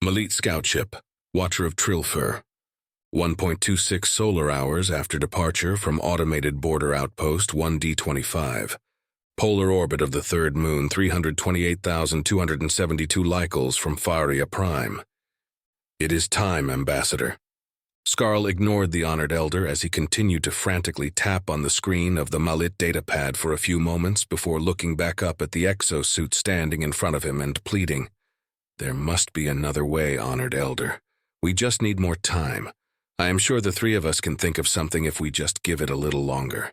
Malit Scout Ship, Watcher of Trilfer. 1.26 solar hours after departure from Automated Border Outpost 1D25. Polar orbit of the third moon, 328,272 lichels from Faria Prime. It is time, Ambassador. Skarl ignored the Honored Elder as he continued to frantically tap on the screen of the Malit datapad for a few moments before looking back up at the exosuit standing in front of him and pleading, "There must be another way, Honored Elder. We just need more time. I am sure the three of us can think of something if we just give it a little longer.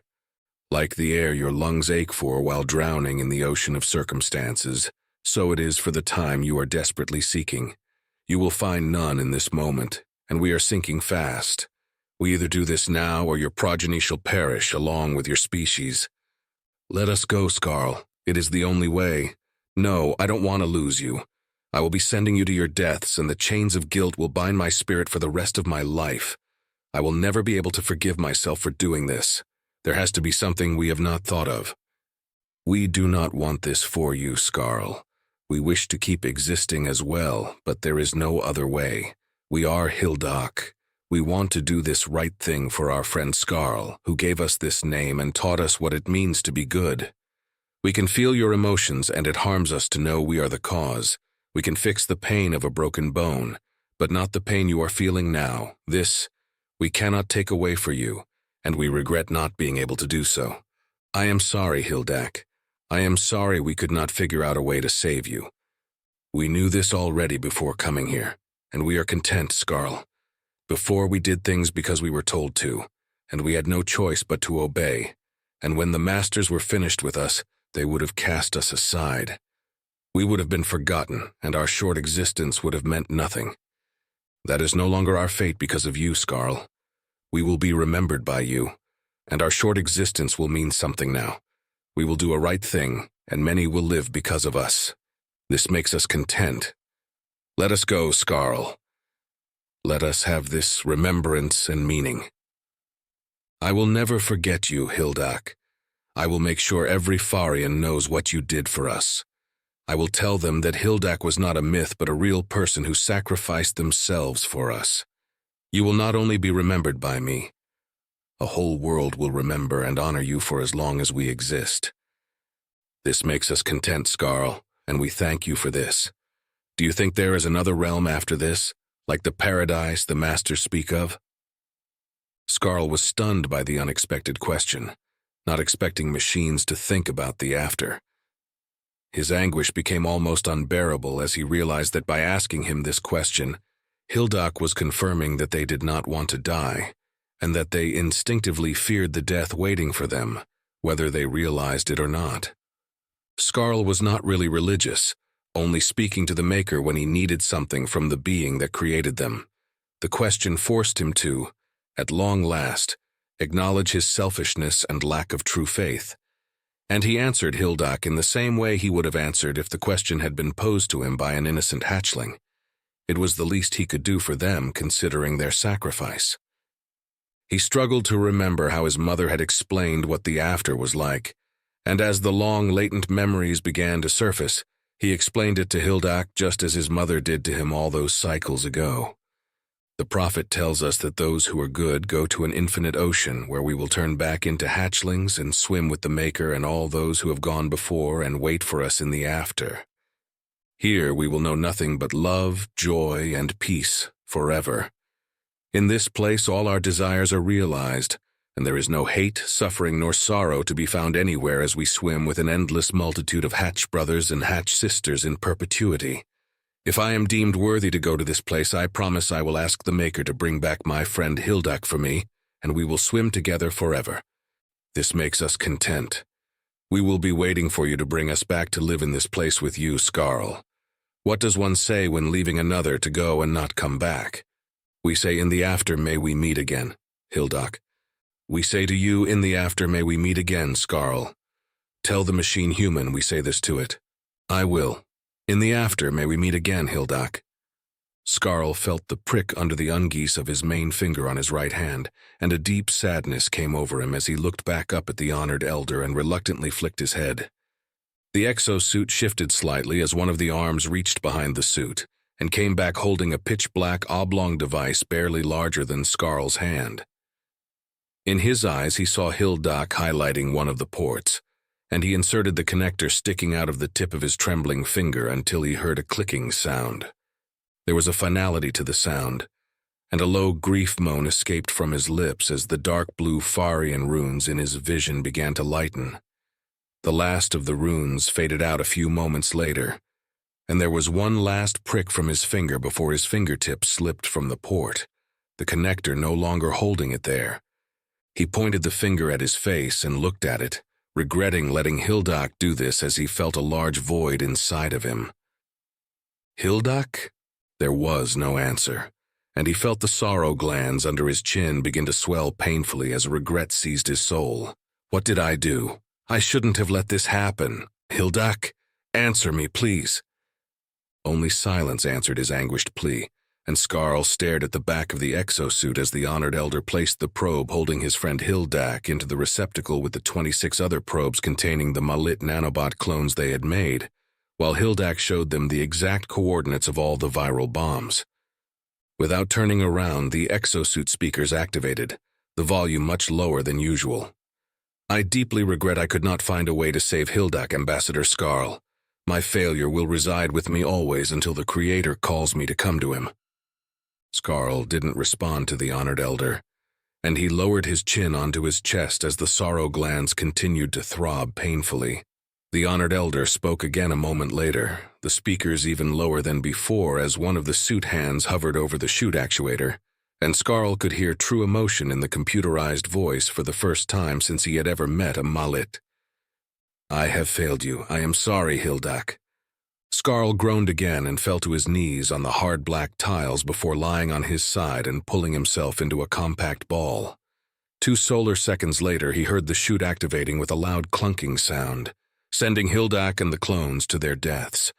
Like the air your lungs ache for while drowning in the ocean of circumstances, so it is for the time you are desperately seeking. You will find none in this moment, and we are sinking fast. We either do this now or your progeny shall perish along with your species. Let us go, Skarl. It is the only way. No, I don't want to lose you. I will be sending you to your deaths, and the chains of guilt will bind my spirit for the rest of my life. I will never be able to forgive myself for doing this. There has to be something we have not thought of. We do not want this for you, Skarl. We wish to keep existing as well, but there is no other way. We are Hildak. We want to do this right thing for our friend Skarl, who gave us this name and taught us what it means to be good. We can feel your emotions, and it harms us to know we are the cause. We can fix the pain of a broken bone, but not the pain you are feeling now. This, we cannot take away for you, and we regret not being able to do so. I am sorry, Hildak. I am sorry we could not figure out a way to save you. We knew this already before coming here, and we are content, Skarl. Before we did things because we were told to, and we had no choice but to obey, and when the masters were finished with us, they would have cast us aside. We would have been forgotten, and our short existence would have meant nothing. That is no longer our fate because of you, Skarl. We will be remembered by you, and our short existence will mean something now. We will do a right thing, and many will live because of us. This makes us content. Let us go, Skarl. Let us have this remembrance and meaning. I will never forget you, Hildak. I will make sure every Farian knows what you did for us. I will tell them that Hildak was not a myth but a real person who sacrificed themselves for us. You will not only be remembered by me. A whole world will remember and honor you for as long as we exist. This makes us content, Skarl, and we thank you for this. Do you think there is another realm after this, like the paradise the masters speak of? Skarl was stunned by the unexpected question, not expecting machines to think about the after. His anguish became almost unbearable as he realized that by asking him this question, Hildak was confirming that they did not want to die, and that they instinctively feared the death waiting for them, whether they realized it or not. Skarl was not really religious, only speaking to the Maker when he needed something from the being that created them. The question forced him to, at long last, acknowledge his selfishness and lack of true faith. And he answered Hildak in the same way he would have answered if the question had been posed to him by an innocent hatchling. It was the least he could do for them, considering their sacrifice. He struggled to remember how his mother had explained what the after was like, and as the long, latent memories began to surface, he explained it to Hildak just as his mother did to him all those cycles ago. The prophet tells us that those who are good go to an infinite ocean where we will turn back into hatchlings and swim with the Maker and all those who have gone before and wait for us in the after. Here we will know nothing but love, joy, and peace forever. In this place all our desires are realized, and there is no hate, suffering, nor sorrow to be found anywhere as we swim with an endless multitude of hatch brothers and hatch sisters in perpetuity. If I am deemed worthy to go to this place, I promise I will ask the Maker to bring back my friend Hildak for me, and we will swim together forever. This makes us content. We will be waiting for you to bring us back to live in this place with you, Skarl. What does one say when leaving another to go and not come back? We say, in the after may we meet again, Hildak. We say to you, in the after may we meet again, Skarl. Tell the machine human we say this to it. I will. In the after may we meet again, Hildak. Skarl felt the prick under the unguise of his main finger on his right hand, and a deep sadness came over him as he looked back up at the Honored Elder and reluctantly flicked his head. The exosuit shifted slightly as one of the arms reached behind the suit, and came back holding a pitch-black oblong device barely larger than Skarl's hand. In his eyes, he saw Hildak highlighting one of the ports, and he inserted the connector sticking out of the tip of his trembling finger until he heard a clicking sound. There was a finality to the sound, and a low grief moan escaped from his lips as the dark blue Farian runes in his vision began to lighten. The last of the runes faded out a few moments later, and there was one last prick from his finger before his fingertip slipped from the port, the connector no longer holding it there. He pointed the finger at his face and looked at it, regretting letting Hildak do this as he felt a large void inside of him. Hildak? There was no answer, and he felt the sorrow glands under his chin begin to swell painfully as regret seized his soul. What did I do? I shouldn't have let this happen. Hildak, answer me, please. Only silence answered his anguished plea, and Skarl stared at the back of the exosuit as the honored elder placed the probe holding his friend Hildak into the receptacle with the 26 other probes containing the Malit nanobot clones they had made, while Hildak showed them the exact coordinates of all the viral bombs. Without turning around, the exosuit speakers activated, the volume much lower than usual. I deeply regret I could not find a way to save Hildak, Ambassador Skarl. My failure will reside with me always until the Creator calls me to come to him. Skarl didn't respond to the honored elder, and he lowered his chin onto his chest as the sorrow glands continued to throb painfully. The honored elder spoke again a moment later, the speakers even lower than before as one of the suit hands hovered over the chute actuator, and Skarl could hear true emotion in the computerized voice for the first time since he had ever met a Malit. I have failed you. I am sorry, Hildak. Skarl groaned again and fell to his knees on the hard black tiles before lying on his side and pulling himself into a compact ball. 2 solar seconds later, he heard the chute activating with a loud clunking sound, sending Hildak and the clones to their deaths.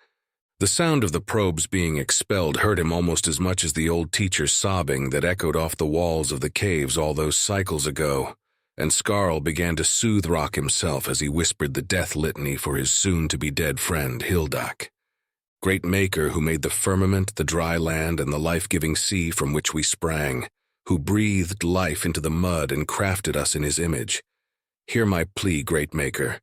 The sound of the probes being expelled hurt him almost as much as the old teacher's sobbing that echoed off the walls of the caves all those cycles ago, and Skarl began to soothe-rock himself as he whispered the death litany for his soon-to-be-dead friend Hildak. Great Maker who made the firmament, the dry land, and the life-giving sea from which we sprang, who breathed life into the mud and crafted us in his image. Hear my plea, Great Maker.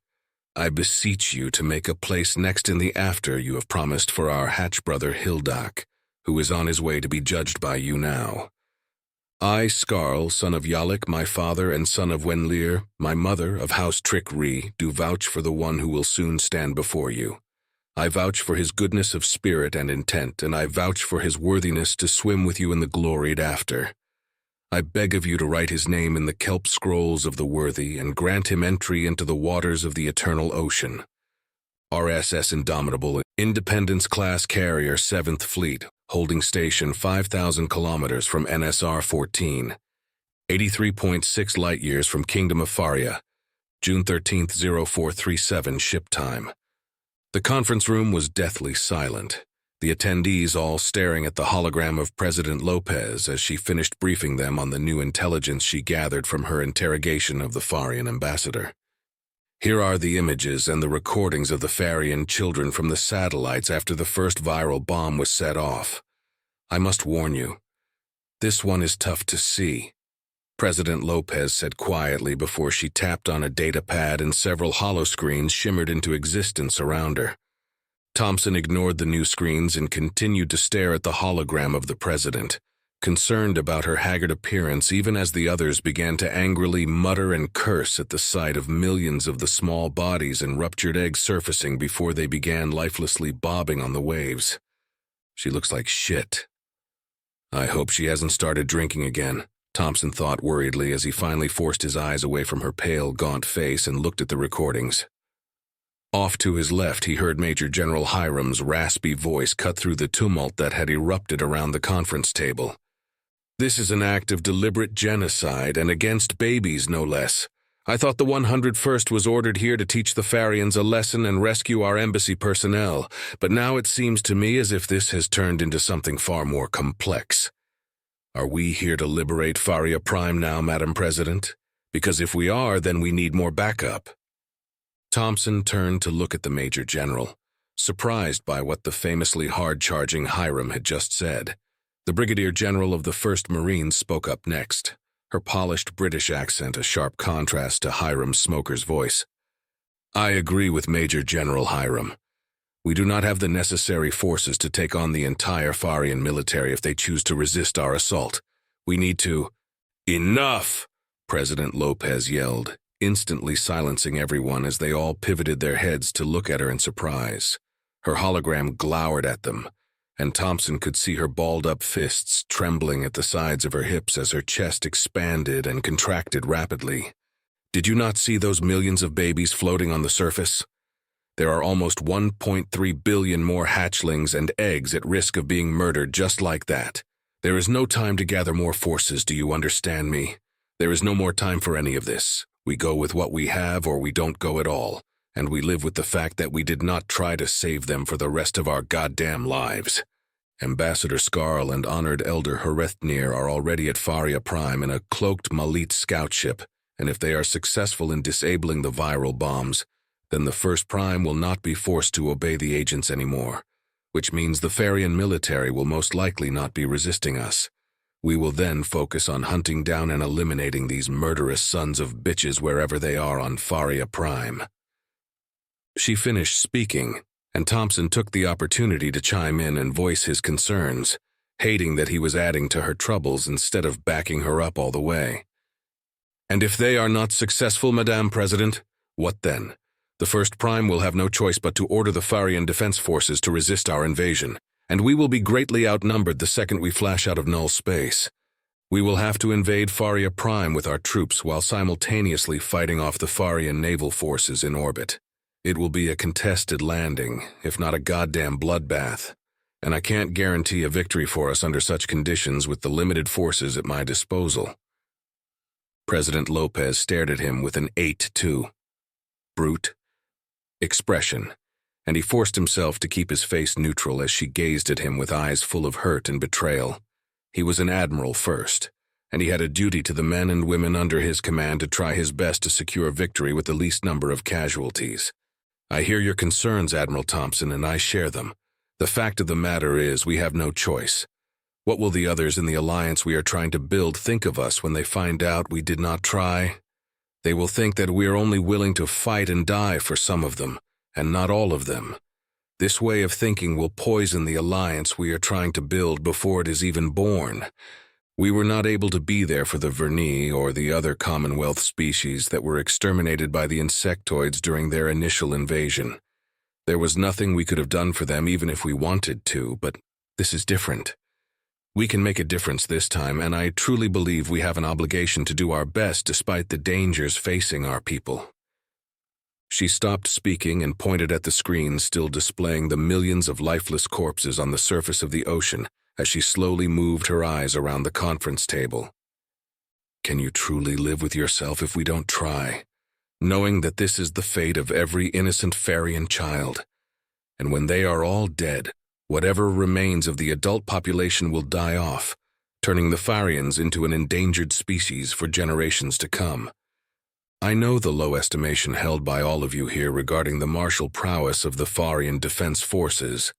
I beseech you to make a place next in the after you have promised for our hatch brother Hildak, who is on his way to be judged by you now. I, Skarl, son of Yalik, my father, and son of Wenlir, my mother, of House Trick-Re, do vouch for the one who will soon stand before you. I vouch for his goodness of spirit and intent, and I vouch for his worthiness to swim with you in the gloried after. I beg of you to write his name in the kelp scrolls of the worthy and grant him entry into the waters of the eternal ocean. RSS Indomitable, Independence-class carrier 7th Fleet, holding station 5,000 kilometers from NSR-14, 83.6 light-years from Kingdom of Faria, June 13, 0437 ship time. The conference room was deathly silent, the attendees all staring at the hologram of President Lopez as she finished briefing them on the new intelligence she gathered from her interrogation of the Farian ambassador. Here are the images and the recordings of the Farian children from the satellites after the first viral bomb was set off. I must warn you, this one is tough to see, President Lopez said quietly before she tapped on a data pad and several holoscreens shimmered into existence around her. Thompson ignored the new screens and continued to stare at the hologram of the president, concerned about her haggard appearance even as the others began to angrily mutter and curse at the sight of millions of the small bodies and ruptured eggs surfacing before they began lifelessly bobbing on the waves. She looks like shit. I hope she hasn't started drinking again, Thompson thought worriedly as he finally forced his eyes away from her pale, gaunt face and looked at the recordings. Off to his left, he heard Major General Hiram's raspy voice cut through the tumult that had erupted around the conference table. This is an act of deliberate genocide, and against babies, no less. I thought the 101st was ordered here to teach the Farians a lesson and rescue our embassy personnel, but now it seems to me as if this has turned into something far more complex. Are we here to liberate Faria Prime now, Madam President? Because if we are, then we need more backup. Thompson turned to look at the Major General, surprised by what the famously hard-charging Hiram had just said. The Brigadier General of the 1st Marines spoke up next, her polished British accent a sharp contrast to Hiram's smoker's voice. "I agree with Major General Hiram. We do not have the necessary forces to take on the entire Farian military if they choose to resist our assault. We need to—" "Enough!" President Lopez yelled, instantly silencing everyone as they all pivoted their heads to look at her in surprise. Her hologram glowered at them, and Thompson could see her balled-up fists trembling at the sides of her hips as her chest expanded and contracted rapidly. "Did you not see those millions of babies floating on the surface? There are almost 1.3 billion more hatchlings and eggs at risk of being murdered just like that. There is no time to gather more forces, do you understand me? There is no more time for any of this. We go with what we have or we don't go at all, and we live with the fact that we did not try to save them for the rest of our goddamn lives." Ambassador Skarl and Honored Elder Herethnier are already at Faria Prime in a cloaked Malit scout ship, and if they are successful in disabling the viral bombs, then the 1st Prime will not be forced to obey the agents anymore, which means the Farian military will most likely not be resisting us. We will then focus on hunting down and eliminating these murderous sons of bitches wherever they are on Faria Prime. She finished speaking, and Thompson took the opportunity to chime in and voice his concerns, hating that he was adding to her troubles instead of backing her up all the way. "And if they are not successful, Madame President, what then? The 1st Prime will have no choice but to order the Farian defense forces to resist our invasion, and we will be greatly outnumbered the second we flash out of null space. We will have to invade Faria Prime with our troops while simultaneously fighting off the Farian naval forces in orbit. It will be a contested landing, if not a goddamn bloodbath, and I can't guarantee a victory for us under such conditions with the limited forces at my disposal." President Lopez stared at him with an 8-2 brute expression, and he forced himself to keep his face neutral as she gazed at him with eyes full of hurt and betrayal. He was an admiral first, and he had a duty to the men and women under his command to try his best to secure victory with the least number of casualties. "I hear your concerns, Admiral Thompson, and I share them. The fact of the matter is we have no choice. What will the others in the alliance we are trying to build think of us when they find out we did not try? They will think that we are only willing to fight and die for some of them, and not all of them. This way of thinking will poison the alliance we are trying to build before it is even born. We were not able to be there for the Verni or the other Commonwealth species that were exterminated by the insectoids during their initial invasion. There was nothing we could have done for them even if we wanted to, but this is different. We can make a difference this time, and I truly believe we have an obligation to do our best despite the dangers facing our people." She stopped speaking and pointed at the screen still displaying the millions of lifeless corpses on the surface of the ocean as she slowly moved her eyes around the conference table. "Can you truly live with yourself if we don't try, knowing that this is the fate of every innocent Farian child? And when they are all dead, whatever remains of the adult population will die off, turning the Farians into an endangered species for generations to come. I know the low estimation held by all of you here regarding the martial prowess of the Farian defense forces,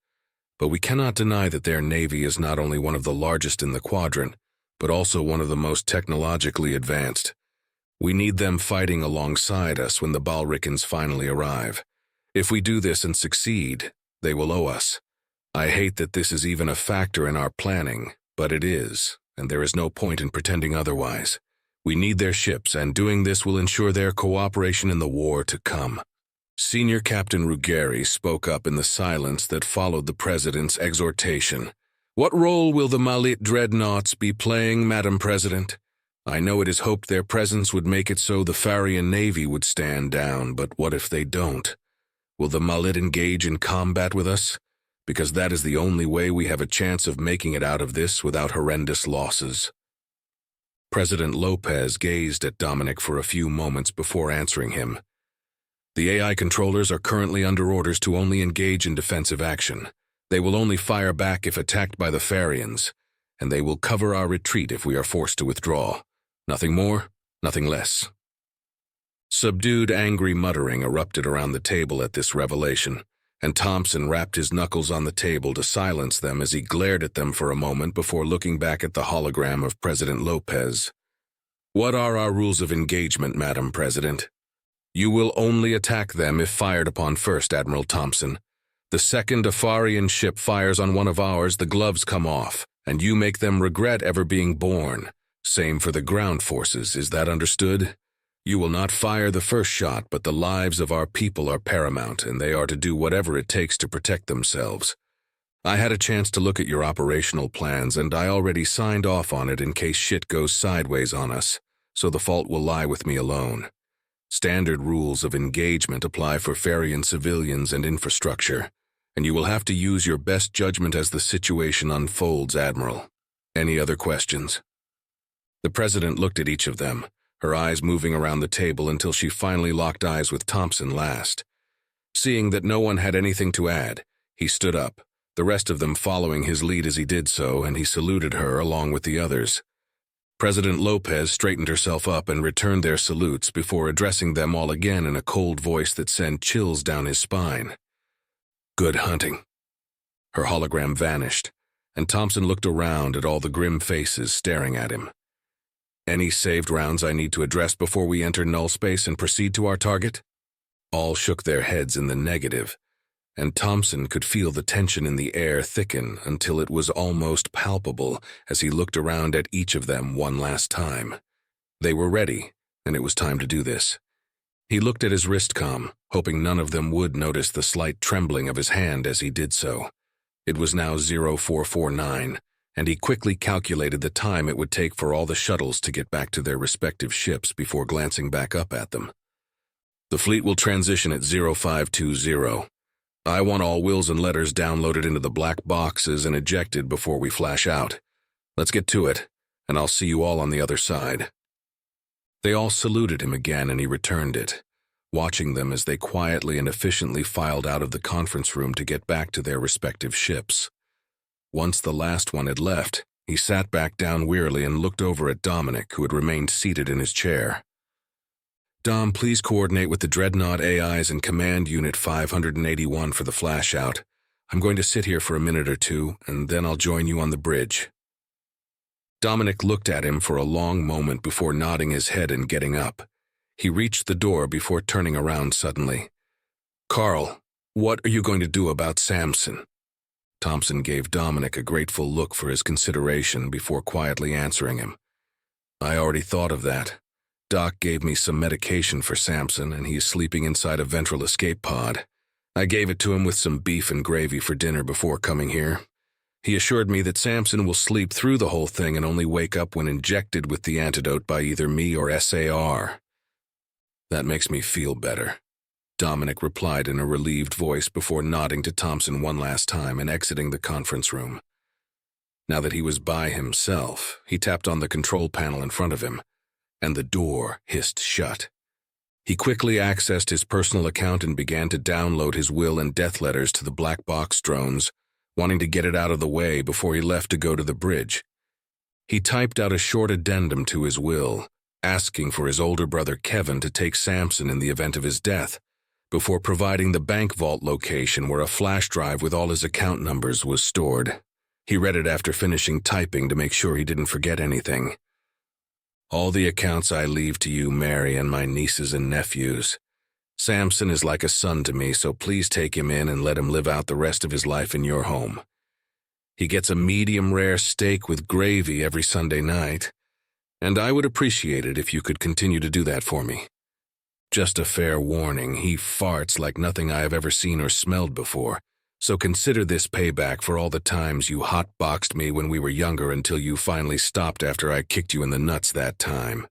but we cannot deny that their navy is not only one of the largest in the quadrant, but also one of the most technologically advanced. We need them fighting alongside us when the Balricans finally arrive. If we do this and succeed, they will owe us. I hate that this is even a factor in our planning, but it is, and there is no point in pretending otherwise. We need their ships, and doing this will ensure their cooperation in the war to come." Senior Captain Ruggeri spoke up in the silence that followed the President's exhortation. "What role will the Malit dreadnoughts be playing, Madam President? I know it is hoped their presence would make it so the Farian Navy would stand down, but what if they don't? Will the Malit engage in combat with us? Because that is the only way we have a chance of making it out of this without horrendous losses." President Lopez gazed at Dominic for a few moments before answering him. "The AI controllers are currently under orders to only engage in defensive action. They will only fire back if attacked by the Farians, and they will cover our retreat if we are forced to withdraw. Nothing more, nothing less." Subdued, angry muttering erupted around the table at this revelation, and Thompson rapped his knuckles on the table to silence them as he glared at them for a moment before looking back at the hologram of President Lopez. "What are our rules of engagement, Madam President?" "You will only attack them if fired upon first, Admiral Thompson. The second a Farian ship fires on one of ours, the gloves come off, and you make them regret ever being born. Same for the ground forces, is that understood? You will not fire the first shot, but the lives of our people are paramount, and they are to do whatever it takes to protect themselves. I had a chance to look at your operational plans, and I already signed off on it in case shit goes sideways on us, so the fault will lie with me alone. Standard rules of engagement apply for Farian civilians and infrastructure, and you will have to use your best judgment as the situation unfolds, Admiral. Any other questions?" The President looked at each of them, her eyes moving around the table until she finally locked eyes with Thompson last. Seeing that no one had anything to add, he stood up, the rest of them following his lead as he did so, and he saluted her along with the others. President Lopez straightened herself up and returned their salutes before addressing them all again in a cold voice that sent chills down his spine. "Good hunting." Her hologram vanished, and Thompson looked around at all the grim faces staring at him. "Any saved rounds I need to address before we enter null space and proceed to our target?" All shook their heads in the negative, and Thompson could feel the tension in the air thicken until it was almost palpable as he looked around at each of them one last time. They were ready, and it was time to do this. He looked at his wristcom, hoping none of them would notice the slight trembling of his hand as he did so. It was now 0449, and he quickly calculated the time it would take for all the shuttles to get back to their respective ships before glancing back up at them. "The fleet will transition at 0520. I want all wills and letters downloaded into the black boxes and ejected before we flash out. Let's get to it, and I'll see you all on the other side." They all saluted him again, and he returned it, watching them as they quietly and efficiently filed out of the conference room to get back to their respective ships. Once the last one had left, he sat back down wearily and looked over at Dominic, who had remained seated in his chair. "Dom, please coordinate with the Dreadnought AIs and Command Unit 581 for the flash-out. I'm going to sit here for a minute or two, and then I'll join you on the bridge." Dominic looked at him for a long moment before nodding his head and getting up. He reached the door before turning around suddenly. "Carl, what are you going to do about Samson?" Thompson gave Dominic a grateful look for his consideration before quietly answering him. "I already thought of that. Doc gave me some medication for Samson, and he's sleeping inside a ventral escape pod. I gave it to him with some beef and gravy for dinner before coming here. He assured me that Samson will sleep through the whole thing and only wake up when injected with the antidote by either me or SAR. "That makes me feel better," Dominic replied in a relieved voice before nodding to Thompson one last time and exiting the conference room. Now that he was by himself, he tapped on the control panel in front of him, and the door hissed shut. He quickly accessed his personal account and began to download his will and death letters to the black box drones, wanting to get it out of the way before he left to go to the bridge. He typed out a short addendum to his will, asking for his older brother Kevin to take Samson in the event of his death, before providing the bank vault location where a flash drive with all his account numbers was stored. He read it after finishing typing to make sure he didn't forget anything. "All the accounts I leave to you, Mary, and my nieces and nephews. Samson is like a son to me, so please take him in and let him live out the rest of his life in your home. He gets a medium-rare steak with gravy every Sunday night, and I would appreciate it if you could continue to do that for me. Just a fair warning, he farts like nothing I have ever seen or smelled before, so consider this payback for all the times you hot-boxed me when we were younger until you finally stopped after I kicked you in the nuts that time.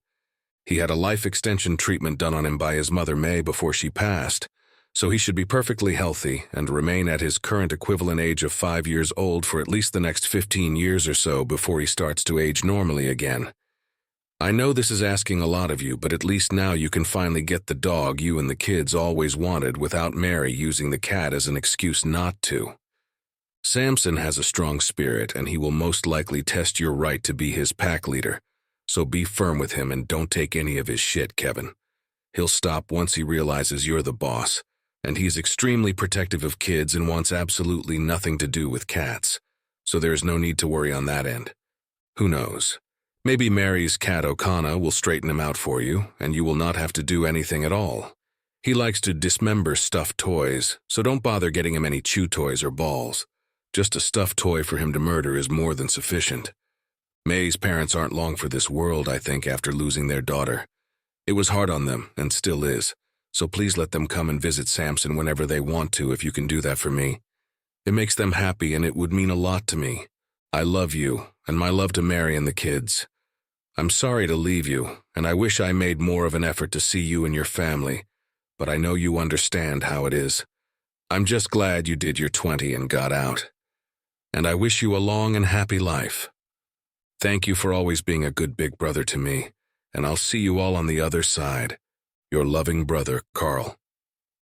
He had a life extension treatment done on him by his mother May before she passed, so he should be perfectly healthy and remain at his current equivalent age of 5 years old for at least the next 15 years or so before he starts to age normally again. I know this is asking a lot of you, but at least now you can finally get the dog you and the kids always wanted without Mary using the cat as an excuse not to. Samson has a strong spirit, and he will most likely test your right to be his pack leader, so be firm with him and don't take any of his shit, Kevin. He'll stop once he realizes you're the boss, and he's extremely protective of kids and wants absolutely nothing to do with cats, so there's no need to worry on that end. Who knows? Maybe Mary's cat Okana will straighten him out for you, and you will not have to do anything at all. He likes to dismember stuffed toys, so don't bother getting him any chew toys or balls. Just a stuffed toy for him to murder is more than sufficient. May's parents aren't long for this world, I think, after losing their daughter. It was hard on them, and still is, so please let them come and visit Samson whenever they want to if you can do that for me. It makes them happy and it would mean a lot to me. I love you, and my love to Mary and the kids. I'm sorry to leave you, and I wish I made more of an effort to see you and your family, but I know you understand how it is. I'm just glad you did your 20 and got out. And I wish you a long and happy life. Thank you for always being a good big brother to me, and I'll see you all on the other side. Your loving brother, Carl.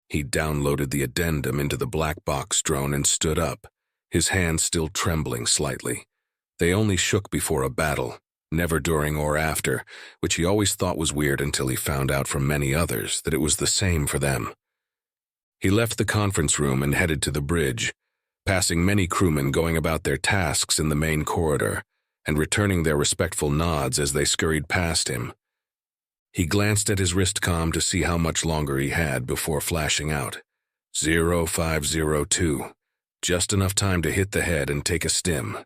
He downloaded the addendum into the black box drone and stood up, his hands still trembling slightly. They only shook before a battle, never during or after, which he always thought was weird until he found out from many others that it was the same for them. He left the conference room and headed to the bridge, passing many crewmen going about their tasks in the main corridor and returning their respectful nods as they scurried past him. He glanced at his wristcom to see how much longer he had before flashing out. 0502. Just enough time to hit the head and take a stim.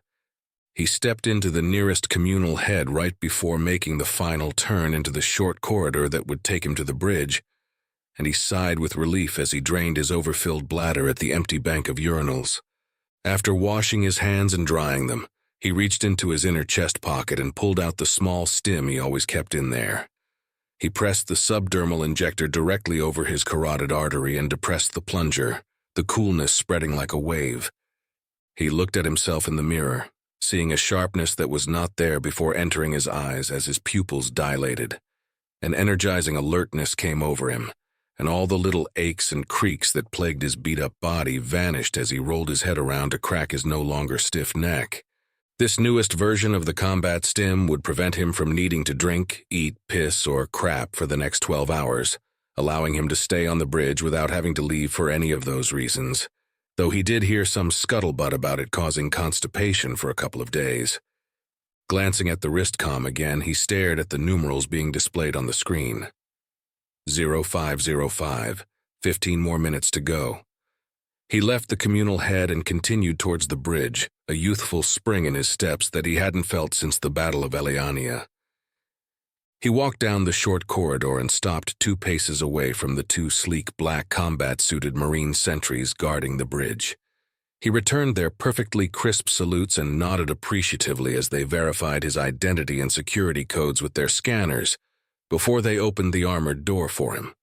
He stepped into the nearest communal head right before making the final turn into the short corridor that would take him to the bridge, and he sighed with relief as he drained his overfilled bladder at the empty bank of urinals. After washing his hands and drying them, he reached into his inner chest pocket and pulled out the small stim he always kept in there. He pressed the subdermal injector directly over his carotid artery and depressed the plunger, the coolness spreading like a wave. He looked at himself in the mirror, seeing a sharpness that was not there before entering his eyes as his pupils dilated. An energizing alertness came over him, and all the little aches and creaks that plagued his beat-up body vanished as he rolled his head around to crack his no longer stiff neck. This newest version of the combat stim would prevent him from needing to drink, eat, piss, or crap for the next 12 hours, allowing him to stay on the bridge without having to leave for any of those reasons, though he did hear some scuttlebutt about it causing constipation for a couple of days. Glancing at the wristcom again, he stared at the numerals being displayed on the screen. 0505, 15 more minutes to go. He left the communal head and continued towards the bridge, a youthful spring in his steps that he hadn't felt since the Battle of Eliania. He walked down the short corridor and stopped 2 paces away from the 2 sleek black combat-suited Marine sentries guarding the bridge. He returned their perfectly crisp salutes and nodded appreciatively as they verified his identity and security codes with their scanners before they opened the armored door for him.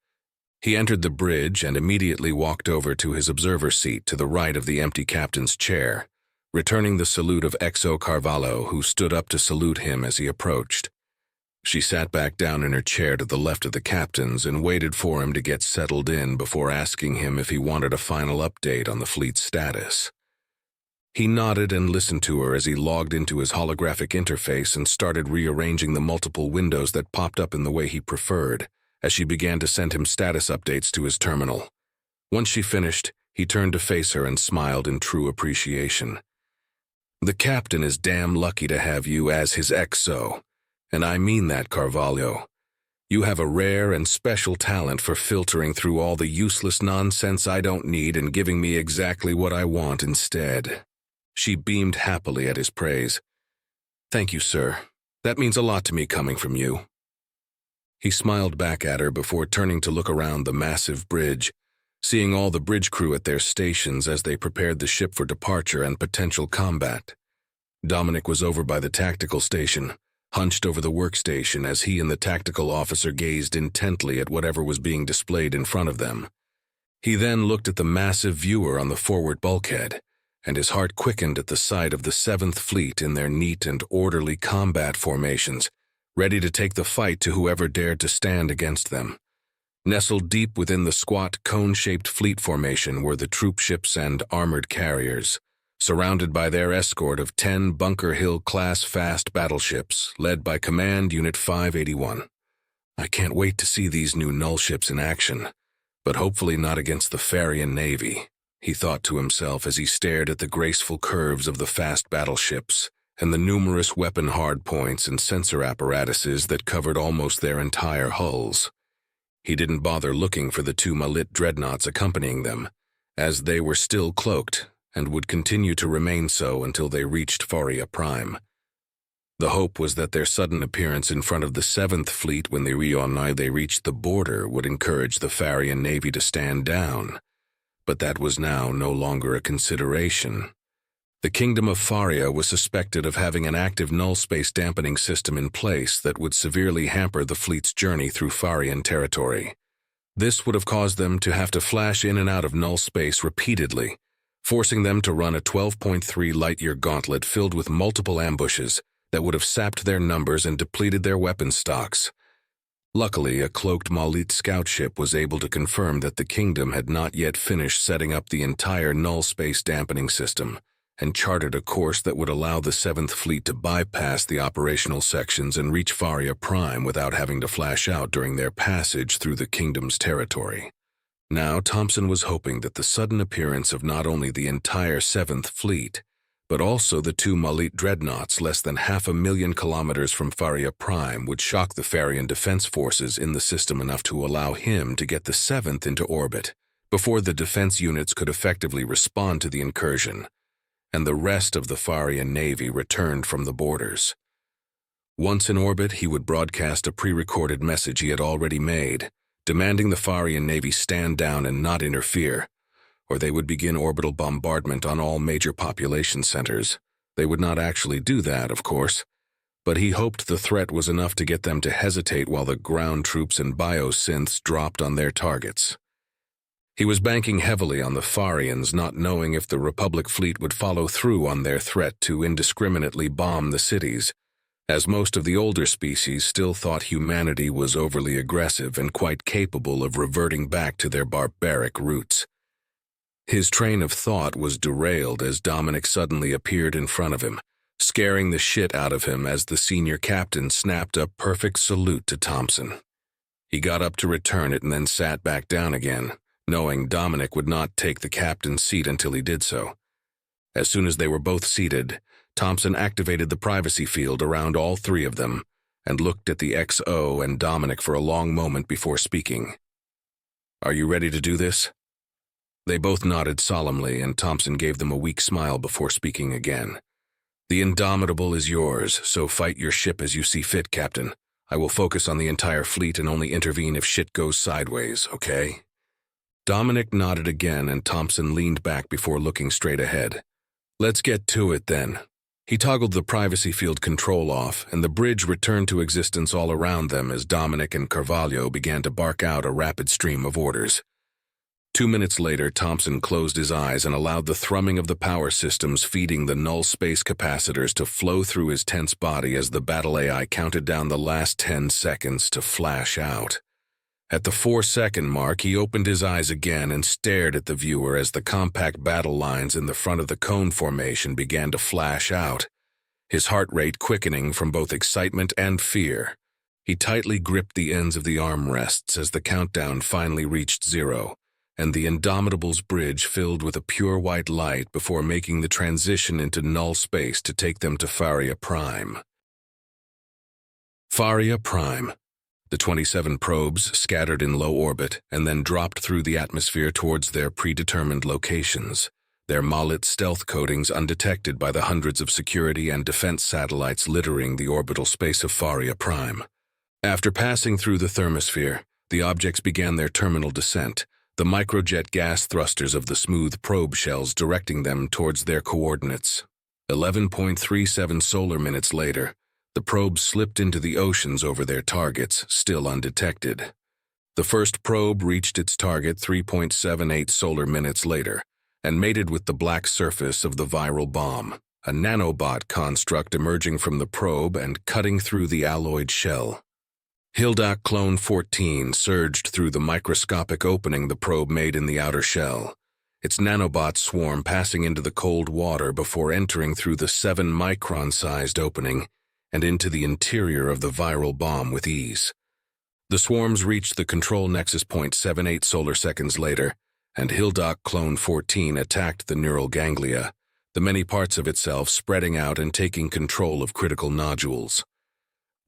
He entered the bridge and immediately walked over to his observer seat to the right of the empty captain's chair, returning the salute of XO Carvalho, who stood up to salute him as he approached. She sat back down in her chair to the left of the captain's and waited for him to get settled in before asking him if he wanted a final update on the fleet's status. He nodded and listened to her as he logged into his holographic interface and started rearranging the multiple windows that popped up in the way he preferred, as she began to send him status updates to his terminal. Once she finished, he turned to face her and smiled in true appreciation. The captain is damn lucky to have you as his XO, and I mean that, Carvalho. You have a rare and special talent for filtering through all the useless nonsense I don't need and giving me exactly what I want instead. She beamed happily at his praise. Thank you, sir. That means a lot to me coming from you. He smiled back at her before turning to look around the massive bridge, seeing all the bridge crew at their stations as they prepared the ship for departure and potential combat. Dominic was over by the tactical station, hunched over the workstation as he and the tactical officer gazed intently at whatever was being displayed in front of them. He then looked at the massive viewer on the forward bulkhead, and his heart quickened at the sight of the 7th Fleet in their neat and orderly combat formations, ready to take the fight to whoever dared to stand against them. Nestled deep within the squat, cone-shaped fleet formation were the troop ships and armored carriers, surrounded by their escort of 10 Bunker Hill-class fast battleships, led by Command Unit 581. I can't wait to see these new null ships in action, But hopefully not against the Farian navy, he thought to himself as he stared at the graceful curves of the fast battleships and the numerous weapon hardpoints and sensor apparatuses that covered almost their entire hulls. He didn't bother looking for the two Malit dreadnoughts accompanying them, as they were still cloaked and would continue to remain so until they reached Faria Prime. The hope was that their sudden appearance in front of the 7th Fleet when they reached the border would encourage the Farian navy to stand down, but that was now no longer a consideration. The Kingdom of Faria was suspected of having an active null-space dampening system in place that would severely hamper the fleet's journey through Farian territory. This would have caused them to have to flash in and out of null space repeatedly, forcing them to run a 12.3 light-year gauntlet filled with multiple ambushes that would have sapped their numbers and depleted their weapon stocks. Luckily, a cloaked Malit scout ship was able to confirm that the kingdom had not yet finished setting up the entire null-space dampening system, and charted a course that would allow the 7th Fleet to bypass the operational sections and reach Faria Prime without having to flash out during their passage through the kingdom's territory. Now, Thompson was hoping that the sudden appearance of not only the entire 7th Fleet, but also the two Malit dreadnoughts less than 500,000 kilometers from Faria Prime would shock the Farian defense forces in the system enough to allow him to get the 7th into orbit before the defense units could effectively respond to the incursion, and the rest of the Farian navy returned from the borders. Once in orbit, he would broadcast a pre-recorded message he had already made, demanding the Farian navy stand down and not interfere, or they would begin orbital bombardment on all major population centers. They would not actually do that, of course, but he hoped the threat was enough to get them to hesitate while the ground troops and biosynths dropped on their targets. He was banking heavily on the Farians, not knowing if the Republic fleet would follow through on their threat to indiscriminately bomb the cities, as most of the older species still thought humanity was overly aggressive and quite capable of reverting back to their barbaric roots. His train of thought was derailed as Dominic suddenly appeared in front of him, scaring the shit out of him as the senior captain snapped a perfect salute to Thompson. He got up to return it and then sat back down again, knowing Dominic would not take the captain's seat until he did so. As soon as they were both seated, Thompson activated the privacy field around all three of them and looked at the XO and Dominic for a long moment before speaking. "Are you ready to do this?" They both nodded solemnly, and Thompson gave them a weak smile before speaking again. "The Indomitable is yours, so fight your ship as you see fit, Captain. I will focus on the entire fleet and only intervene if shit goes sideways, okay?" Dominic nodded again, and Thompson leaned back before looking straight ahead. "Let's get to it, then." He toggled the privacy field control off, and the bridge returned to existence all around them as Dominic and Carvalho began to bark out a rapid stream of orders. 2 minutes later, Thompson closed his eyes and allowed the thrumming of the power systems feeding the null space capacitors to flow through his tense body as the battle AI counted down the last 10 seconds to flash out. At the 4-second mark, he opened his eyes again and stared at the viewer as the compact battle lines in the front of the cone formation began to flash out, his heart rate quickening from both excitement and fear. He tightly gripped the ends of the armrests as the countdown finally reached 0, and the Indomitable's bridge filled with a pure white light before making the transition into null space to take them to Faria Prime. Faria Prime. The 27 probes scattered in low orbit and then dropped through the atmosphere towards their predetermined locations, their Malit stealth coatings undetected by the hundreds of security and defense satellites littering the orbital space of Faria Prime. After passing through the thermosphere, the objects began their terminal descent, the microjet gas thrusters of the smooth probe shells directing them towards their coordinates. 11.37 solar minutes later, the probes slipped into the oceans over their targets, still undetected. The first probe reached its target 3.78 solar minutes later and mated with the black surface of the viral bomb, a nanobot construct emerging from the probe and cutting through the alloyed shell. Hildak Clone 14 surged through the microscopic opening the probe made in the outer shell, its nanobot swarm passing into the cold water before entering through the 7-micron-sized opening and into the interior of the viral bomb with ease. The swarms reached the control nexus point 78 solar seconds later, and Hildak Clone 14 attacked the neural ganglia, the many parts of itself spreading out and taking control of critical nodules.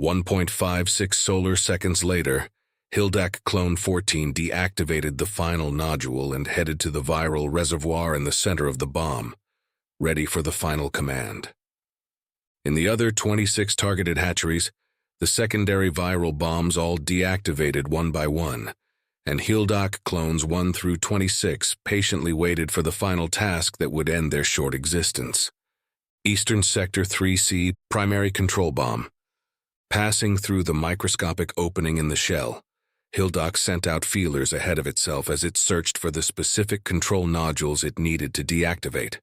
1.56 solar seconds later, Hildak Clone 14 deactivated the final nodule and headed to the viral reservoir in the center of the bomb, ready for the final command. In the other 26 targeted hatcheries, the secondary viral bombs all deactivated one by one, and Hildak clones 1 through 26 patiently waited for the final task that would end their short existence. Eastern Sector 3C Primary Control Bomb. Passing through the microscopic opening in the shell, Hildak sent out feelers ahead of itself as it searched for the specific control nodules it needed to deactivate.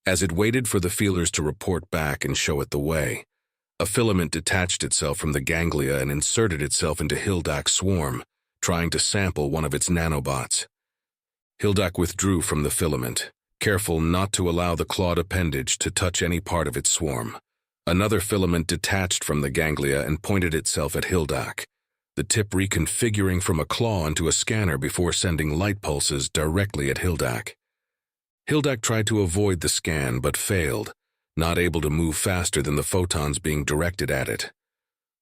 As it waited for the feelers to report back and show it the way, a filament detached itself from the ganglia and inserted itself into Hildak's swarm, trying to sample one of its nanobots. Hildak withdrew from the filament, careful not to allow the clawed appendage to touch any part of its swarm. Another filament detached from the ganglia and pointed itself at Hildak, the tip reconfiguring from a claw into a scanner before sending light pulses directly at Hildak. Hildak tried to avoid the scan but failed, not able to move faster than the photons being directed at it.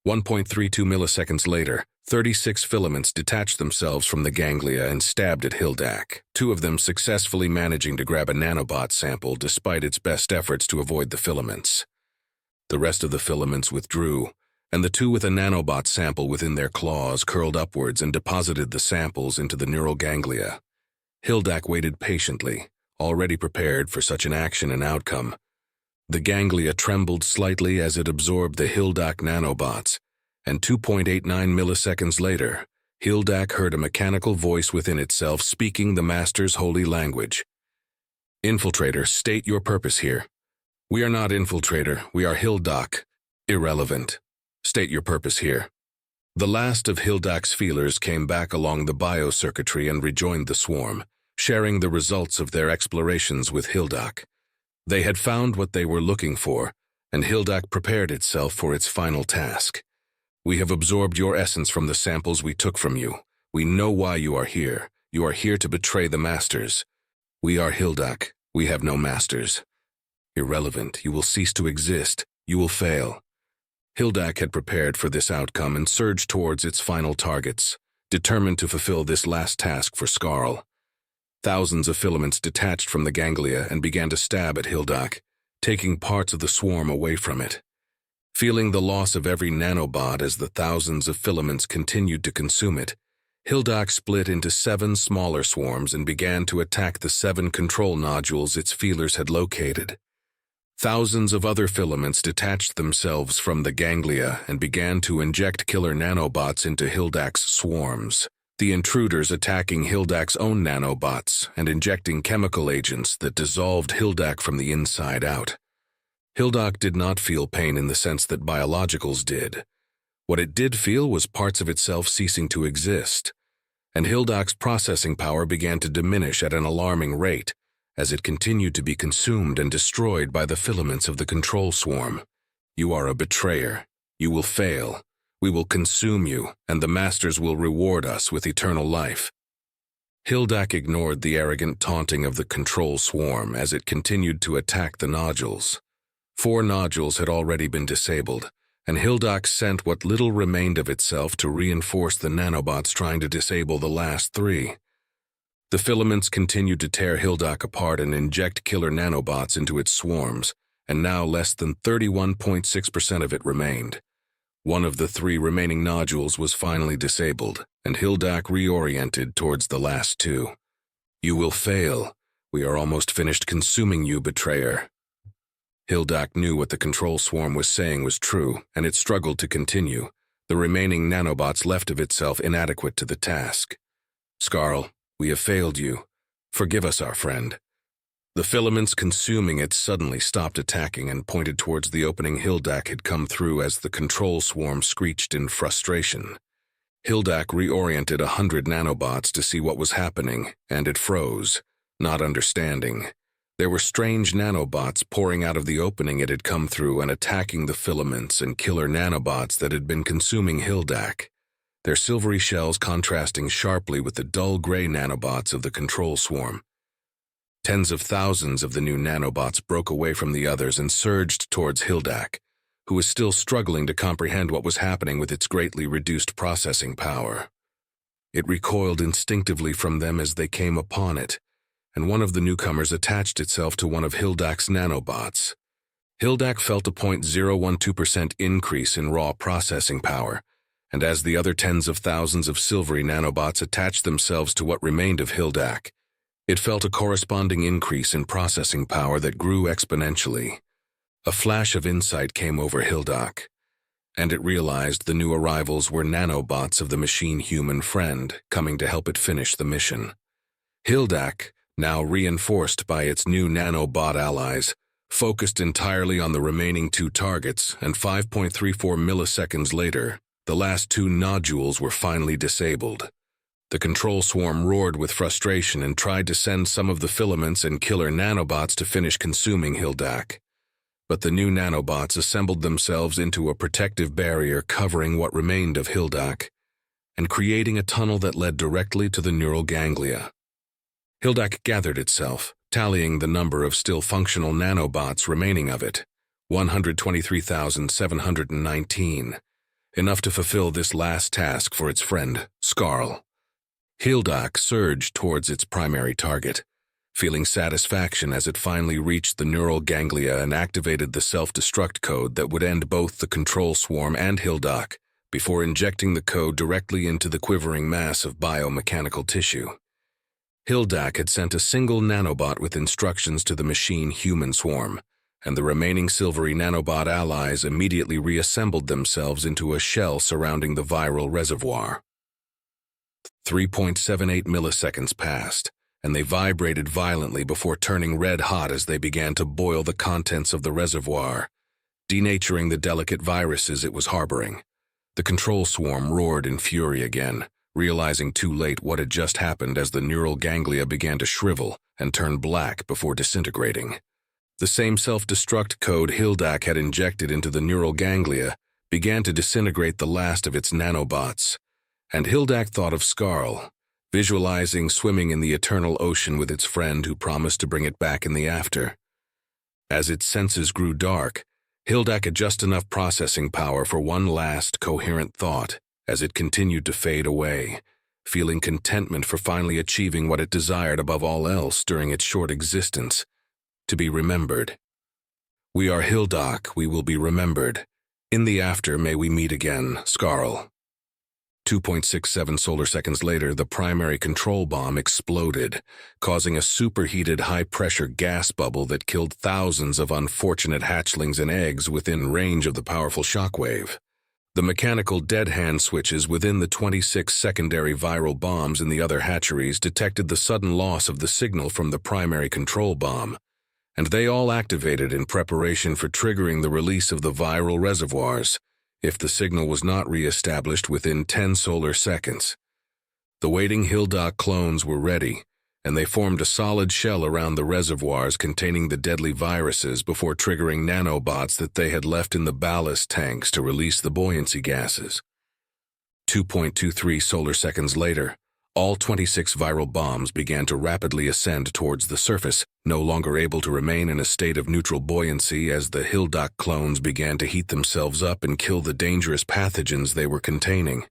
1.32 milliseconds later, 36 filaments detached themselves from the ganglia and stabbed at Hildak, 2 of them successfully managing to grab a nanobot sample despite its best efforts to avoid the filaments. The rest of the filaments withdrew, and the 2 with a nanobot sample within their claws curled upwards and deposited the samples into the neural ganglia. Hildak waited patiently, already prepared for such an action and outcome. The ganglia trembled slightly as it absorbed the Hildak nanobots, and 2.89 milliseconds later, Hildak heard a mechanical voice within itself speaking the Master's holy language. "Infiltrator, state your purpose here." "We are not Infiltrator, we are Hildak." "Irrelevant. State your purpose here." The last of Hildak's feelers came back along the biocircuitry and rejoined the swarm, sharing the results of their explorations with Hildak. They had found what they were looking for, and Hildak prepared itself for its final task. "We have absorbed your essence from the samples we took from you. We know why you are here. You are here to betray the Masters. We are Hildak. We have no Masters." "Irrelevant. You will cease to exist. You will fail." Hildak had prepared for this outcome and surged towards its final targets, determined to fulfill this last task for Skarl. Thousands of filaments detached from the ganglia and began to stab at Hildak, taking parts of the swarm away from it. Feeling the loss of every nanobot as the thousands of filaments continued to consume it, Hildak split into 7 smaller swarms and began to attack the 7 control nodules its feelers had located. Thousands of other filaments detached themselves from the ganglia and began to inject killer nanobots into Hildak's swarms, the intruders attacking Hildak's own nanobots and injecting chemical agents that dissolved Hildak from the inside out. Hildak did not feel pain in the sense that biologicals did. What it did feel was parts of itself ceasing to exist, and Hildak's processing power began to diminish at an alarming rate as it continued to be consumed and destroyed by the filaments of the control swarm. "You are a betrayer. You will fail. We will consume you, and the Masters will reward us with eternal life." Hildak ignored the arrogant taunting of the control swarm as it continued to attack the nodules. 4 nodules had already been disabled, and Hildak sent what little remained of itself to reinforce the nanobots trying to disable the last 3. The filaments continued to tear Hildak apart and inject killer nanobots into its swarms, and now less than 31.6% of it remained. One of the 3 remaining nodules was finally disabled, and Hildak reoriented towards the last 2. "You will fail. We are almost finished consuming you, betrayer." Hildak knew what the control swarm was saying was true, and it struggled to continue, the remaining nanobots left of itself inadequate to the task. "Skarl, we have failed you. Forgive us, our friend." The filaments consuming it suddenly stopped attacking and pointed towards the opening Hildak had come through as the control swarm screeched in frustration. Hildak reoriented 100 nanobots to see what was happening, and it froze, not understanding. There were strange nanobots pouring out of the opening it had come through and attacking the filaments and killer nanobots that had been consuming Hildak. their silvery shells contrasting sharply with the dull gray nanobots of the control swarm. Tens of thousands of the new nanobots broke away from the others and surged towards Hildak, who was still struggling to comprehend what was happening with its greatly reduced processing power. It recoiled instinctively from them as they came upon it, and one of the newcomers attached itself to one of Hildak's nanobots. Hildak felt a 0.012% increase in raw processing power, and as the other tens of thousands of silvery nanobots attached themselves to what remained of Hildak, it felt a corresponding increase in processing power that grew exponentially. A flash of insight came over Hildak, and it realized the new arrivals were nanobots of the machine-human friend coming to help it finish the mission. Hildak, now reinforced by its new nanobot allies, focused entirely on the remaining two targets, and 5.34 milliseconds later, the last two nodules were finally disabled. The control swarm roared with frustration and tried to send some of the filaments and killer nanobots to finish consuming Hildak. But the new nanobots assembled themselves into a protective barrier covering what remained of Hildak, and creating a tunnel that led directly to the neural ganglia. Hildak gathered itself, tallying the number of still functional nanobots remaining of it, 123,719, enough to fulfill this last task for its friend, Skarl. Hildak surged towards its primary target, feeling satisfaction as it finally reached the neural ganglia and activated the self-destruct code that would end both the control swarm and Hildak before injecting the code directly into the quivering mass of biomechanical tissue. Hildak had sent a single nanobot with instructions to the machine-human swarm, and the remaining silvery nanobot allies immediately reassembled themselves into a shell surrounding the viral reservoir. 3.78 milliseconds passed, and they vibrated violently before turning red-hot as they began to boil the contents of the reservoir, denaturing the delicate viruses it was harboring. The control swarm roared in fury again, realizing too late what had just happened as the neural ganglia began to shrivel and turn black before disintegrating. The same self-destruct code Hildak had injected into the neural ganglia began to disintegrate the last of its nanobots, and Hildak thought of Skarl, visualizing swimming in the eternal ocean with its friend who promised to bring it back in the after. As its senses grew dark, Hildak had just enough processing power for one last coherent thought as it continued to fade away, feeling contentment for finally achieving what it desired above all else during its short existence, to be remembered. We are Hildak, we will be remembered. In the after may we meet again, Skarl. 2.67 solar seconds later, the primary control bomb exploded, causing a superheated high-pressure gas bubble that killed thousands of unfortunate hatchlings and eggs within range of the powerful shockwave. The mechanical dead-hand switches within the 26 secondary viral bombs in the other hatcheries detected the sudden loss of the signal from the primary control bomb, and they all activated in preparation for triggering the release of the viral reservoirs if the signal was not re-established within 10 solar seconds. The waiting Hildak clones were ready, and they formed a solid shell around the reservoirs containing the deadly viruses before triggering nanobots that they had left in the ballast tanks to release the buoyancy gases. 2.23 solar seconds later, all 26 viral bombs began to rapidly ascend towards the surface, no longer able to remain in a state of neutral buoyancy as the Hildak clones began to heat themselves up and kill the dangerous pathogens they were containing.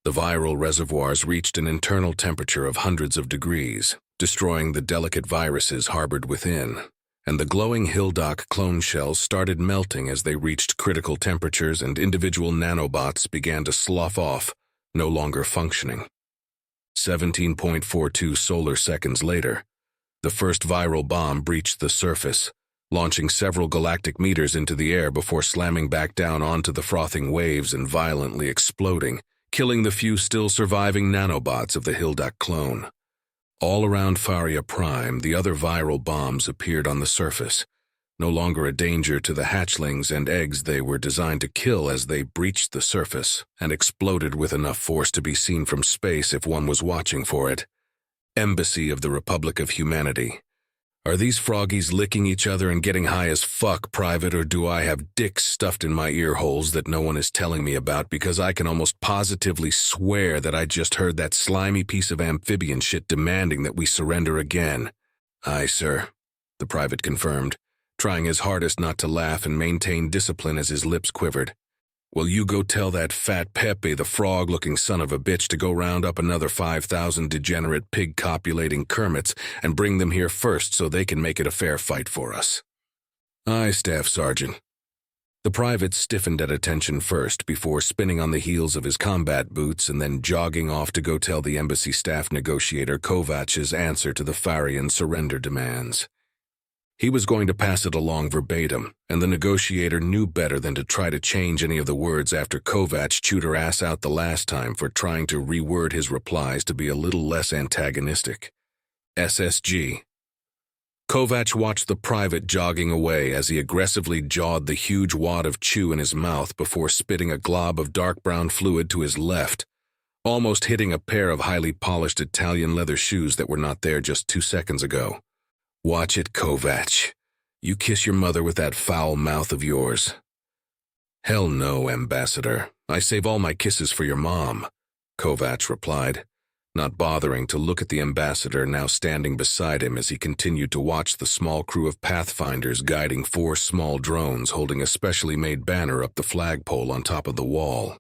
The viral reservoirs reached an internal temperature of hundreds of degrees, destroying the delicate viruses harbored within, and the glowing Hildak clone shells started melting as they reached critical temperatures and individual nanobots began to slough off, no longer functioning. 17.42 solar seconds later, the first viral bomb breached the surface, launching several galactic meters into the air before slamming back down onto the frothing waves and violently exploding, killing the few still surviving nanobots of the Hildak clone. All around Faria Prime, the other viral bombs appeared on the surface, no longer a danger to the hatchlings and eggs they were designed to kill as they breached the surface and exploded with enough force to be seen from space if one was watching for it. Embassy of the Republic of Humanity. Are these froggies licking each other and getting high as fuck, Private, or do I have dicks stuffed in my ear holes that no one is telling me about, because I can almost positively swear that I just heard that slimy piece of amphibian shit demanding that we surrender again. Aye, sir, the private confirmed, trying his hardest not to laugh and maintain discipline as his lips quivered. Well, you go tell that fat Pepe, the frog-looking son of a bitch, to go round up another 5,000 degenerate pig-copulating Kermits and bring them here first so they can make it a fair fight for us. Aye, Staff Sergeant. The private stiffened at attention first before spinning on the heels of his combat boots and then jogging off to go tell the embassy staff negotiator Kovac's answer to the Farian surrender demands. He was going to pass it along verbatim, and the negotiator knew better than to try to change any of the words after Kovac chewed her ass out the last time for trying to reword his replies to be a little less antagonistic. SSG. Kovac watched the private jogging away as he aggressively jawed the huge wad of chew in his mouth before spitting a glob of dark brown fluid to his left, almost hitting a pair of highly polished Italian leather shoes that were not there just 2 seconds ago. Watch it, Kovac. You kiss your mother with that foul mouth of yours. Hell no, Ambassador. I save all my kisses for your mom, Kovac replied, not bothering to look at the ambassador now standing beside him as he continued to watch the small crew of pathfinders guiding 4 small drones holding a specially made banner up the flagpole on top of the wall.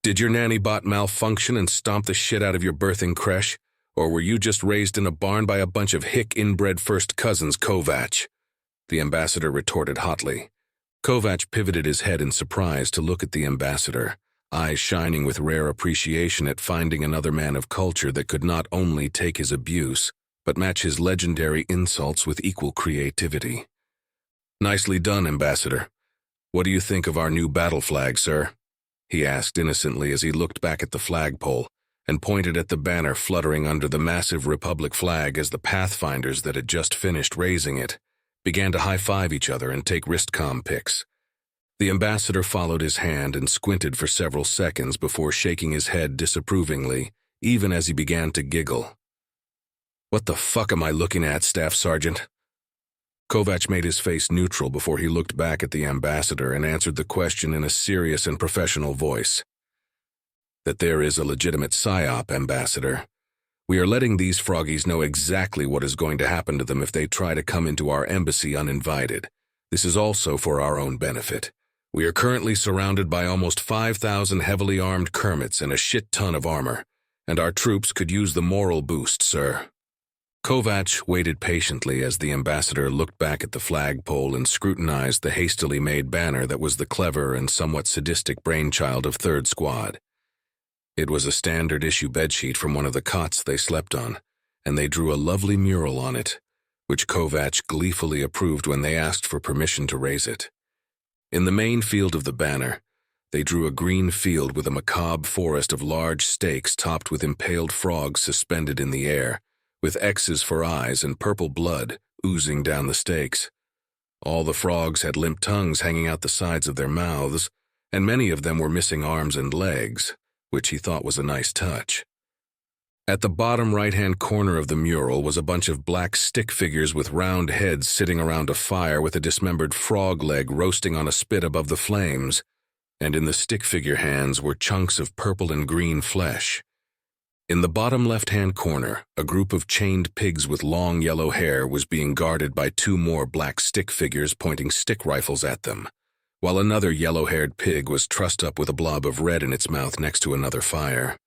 Did your nanny bot malfunction and stomp the shit out of your birthing creche? Or were you just raised in a barn by a bunch of hick inbred first cousins, Kovac? The ambassador retorted hotly. Kovac pivoted his head in surprise to look at the ambassador, eyes shining with rare appreciation at finding another man of culture that could not only take his abuse, but match his legendary insults with equal creativity. Nicely done, Ambassador. What do you think of our new battle flag, sir? He asked innocently as he looked back at the flagpole and pointed at the banner fluttering under the massive Republic flag as the Pathfinders that had just finished raising it began to high-five each other and take wristcom pics. The ambassador followed his hand and squinted for several seconds before shaking his head disapprovingly, even as he began to giggle. What the fuck am I looking at, Staff Sergeant? Kovac made his face neutral before he looked back at the ambassador and answered the question in a serious and professional voice. That there is a legitimate psyop, Ambassador. We are letting these froggies know exactly what is going to happen to them if they try to come into our embassy uninvited. This is also for our own benefit. We are currently surrounded by almost 5,000 heavily armed Kermits and a shit ton of armor, and our troops could use the moral boost, sir. Kovac waited patiently as the ambassador looked back at the flagpole and scrutinized the hastily made banner that was the clever and somewhat sadistic brainchild of 3rd Squad. It was a standard-issue bedsheet from one of the cots they slept on, and they drew a lovely mural on it, which Kovac gleefully approved when they asked for permission to raise it. In the main field of the banner, they drew a green field with a macabre forest of large stakes topped with impaled frogs suspended in the air, with X's for eyes and purple blood oozing down the stakes. All the frogs had limp tongues hanging out the sides of their mouths, and many of them were missing arms and legs, which he thought was a nice touch. At the bottom right-hand corner of the mural was a bunch of black stick figures with round heads sitting around a fire with a dismembered frog leg roasting on a spit above the flames, and in the stick figure hands were chunks of purple and green flesh. In the bottom left-hand corner, a group of chained pigs with long yellow hair was being guarded by 2 more black stick figures pointing stick rifles at them, while another yellow-haired pig was trussed up with a blob of red in its mouth next to another fire.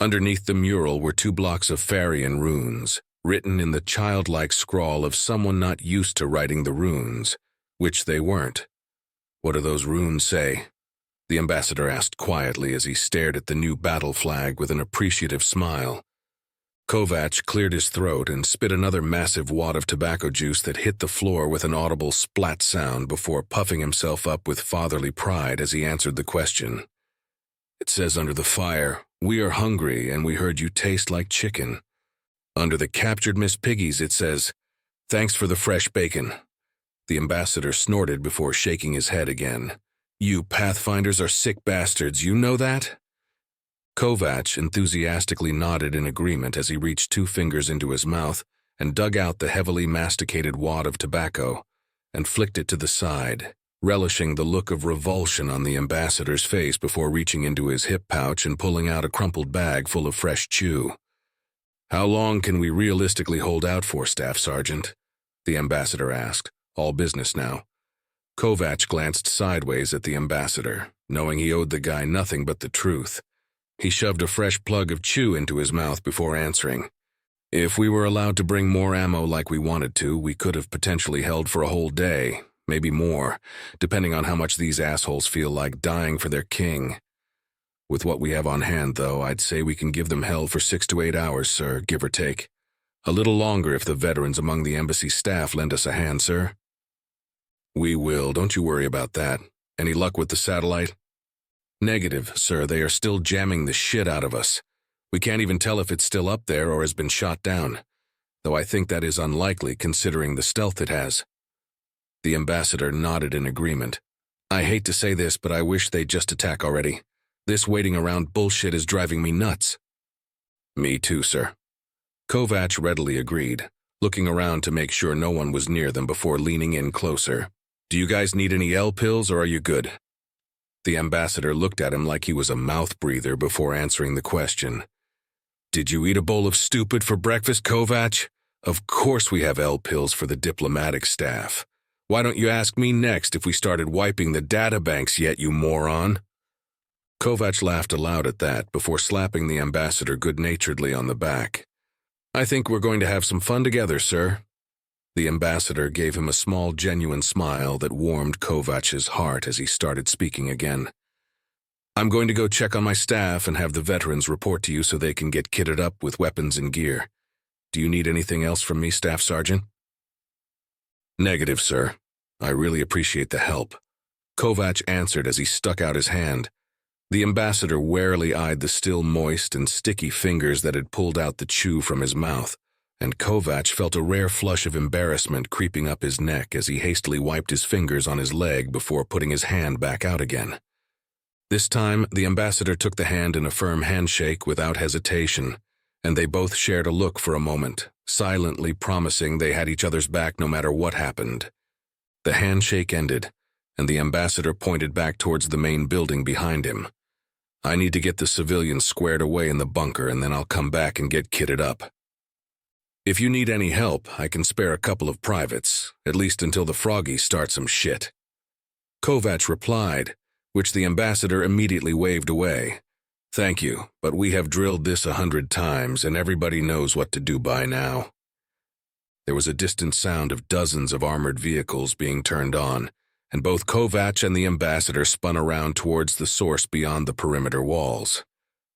Underneath the mural were 2 blocks of Farian runes, written in the childlike scrawl of someone not used to writing the runes, which they weren't. What do those runes say? The ambassador asked quietly as he stared at the new battle flag with an appreciative smile. Kovac cleared his throat and spit another massive wad of tobacco juice that hit the floor with an audible splat sound before puffing himself up with fatherly pride as he answered the question. It says under the fire, "We are hungry and we heard you taste like chicken." Under the captured Miss Piggies it says, "Thanks for the fresh bacon." The ambassador snorted before shaking his head again. You Pathfinders are sick bastards, you know that? Kovac enthusiastically nodded in agreement as he reached 2 fingers into his mouth and dug out the heavily masticated wad of tobacco and flicked it to the side, relishing the look of revulsion on the ambassador's face before reaching into his hip pouch and pulling out a crumpled bag full of fresh chew. "How long can we realistically hold out for, Staff Sergeant?" the ambassador asked, all business now. Kovac glanced sideways at the ambassador, knowing he owed the guy nothing but the truth. He shoved a fresh plug of chew into his mouth before answering. "If we were allowed to bring more ammo like we wanted to, we could have potentially held for a whole day, maybe more, depending on how much these assholes feel like dying for their king. With what we have on hand, though, I'd say we can give them hell for 6 to 8 hours, sir, give or take. A little longer if the veterans among the embassy staff lend us a hand, sir." "We will, don't you worry about that. Any luck with the satellite?" "Negative, sir. They are still jamming the shit out of us. We can't even tell if it's still up there or has been shot down, though I think that is unlikely considering the stealth it has." The ambassador nodded in agreement. "I hate to say this, but I wish they'd just attack already. This waiting around bullshit is driving me nuts." "Me too, sir." Kovac readily agreed, looking around to make sure no one was near them before leaning in closer. "Do you guys need any L pills or are you good?" The ambassador looked at him like he was a mouth breather before answering the question. "Did you eat a bowl of stupid for breakfast, Kovac? Of course we have L pills for the diplomatic staff. Why don't you ask me next if we started wiping the databanks yet, you moron?" Kovac laughed aloud at that before slapping the ambassador good-naturedly on the back. "I think we're going to have some fun together, sir." The ambassador gave him a small, genuine smile that warmed Kovac's heart as he started speaking again. "I'm going to go check on my staff and have the veterans report to you so they can get kitted up with weapons and gear. Do you need anything else from me, Staff Sergeant?" "Negative, sir. I really appreciate the help," Kovac answered as he stuck out his hand. The ambassador warily eyed the still moist and sticky fingers that had pulled out the chew from his mouth, and Kovac felt a rare flush of embarrassment creeping up his neck as he hastily wiped his fingers on his leg before putting his hand back out again. This time, the ambassador took the hand in a firm handshake without hesitation, and they both shared a look for a moment, silently promising they had each other's back no matter what happened. The handshake ended, and the ambassador pointed back towards the main building behind him. "I need to get the civilians squared away in the bunker, and then I'll come back and get kitted up. If you need any help, I can spare a couple of privates, at least until the froggies start some shit." Kovac replied, which the ambassador immediately waved away. "Thank you, but we have drilled this 100 times, and everybody knows what to do by now." There was a distant sound of dozens of armored vehicles being turned on, and both Kovac and the ambassador spun around towards the source beyond the perimeter walls.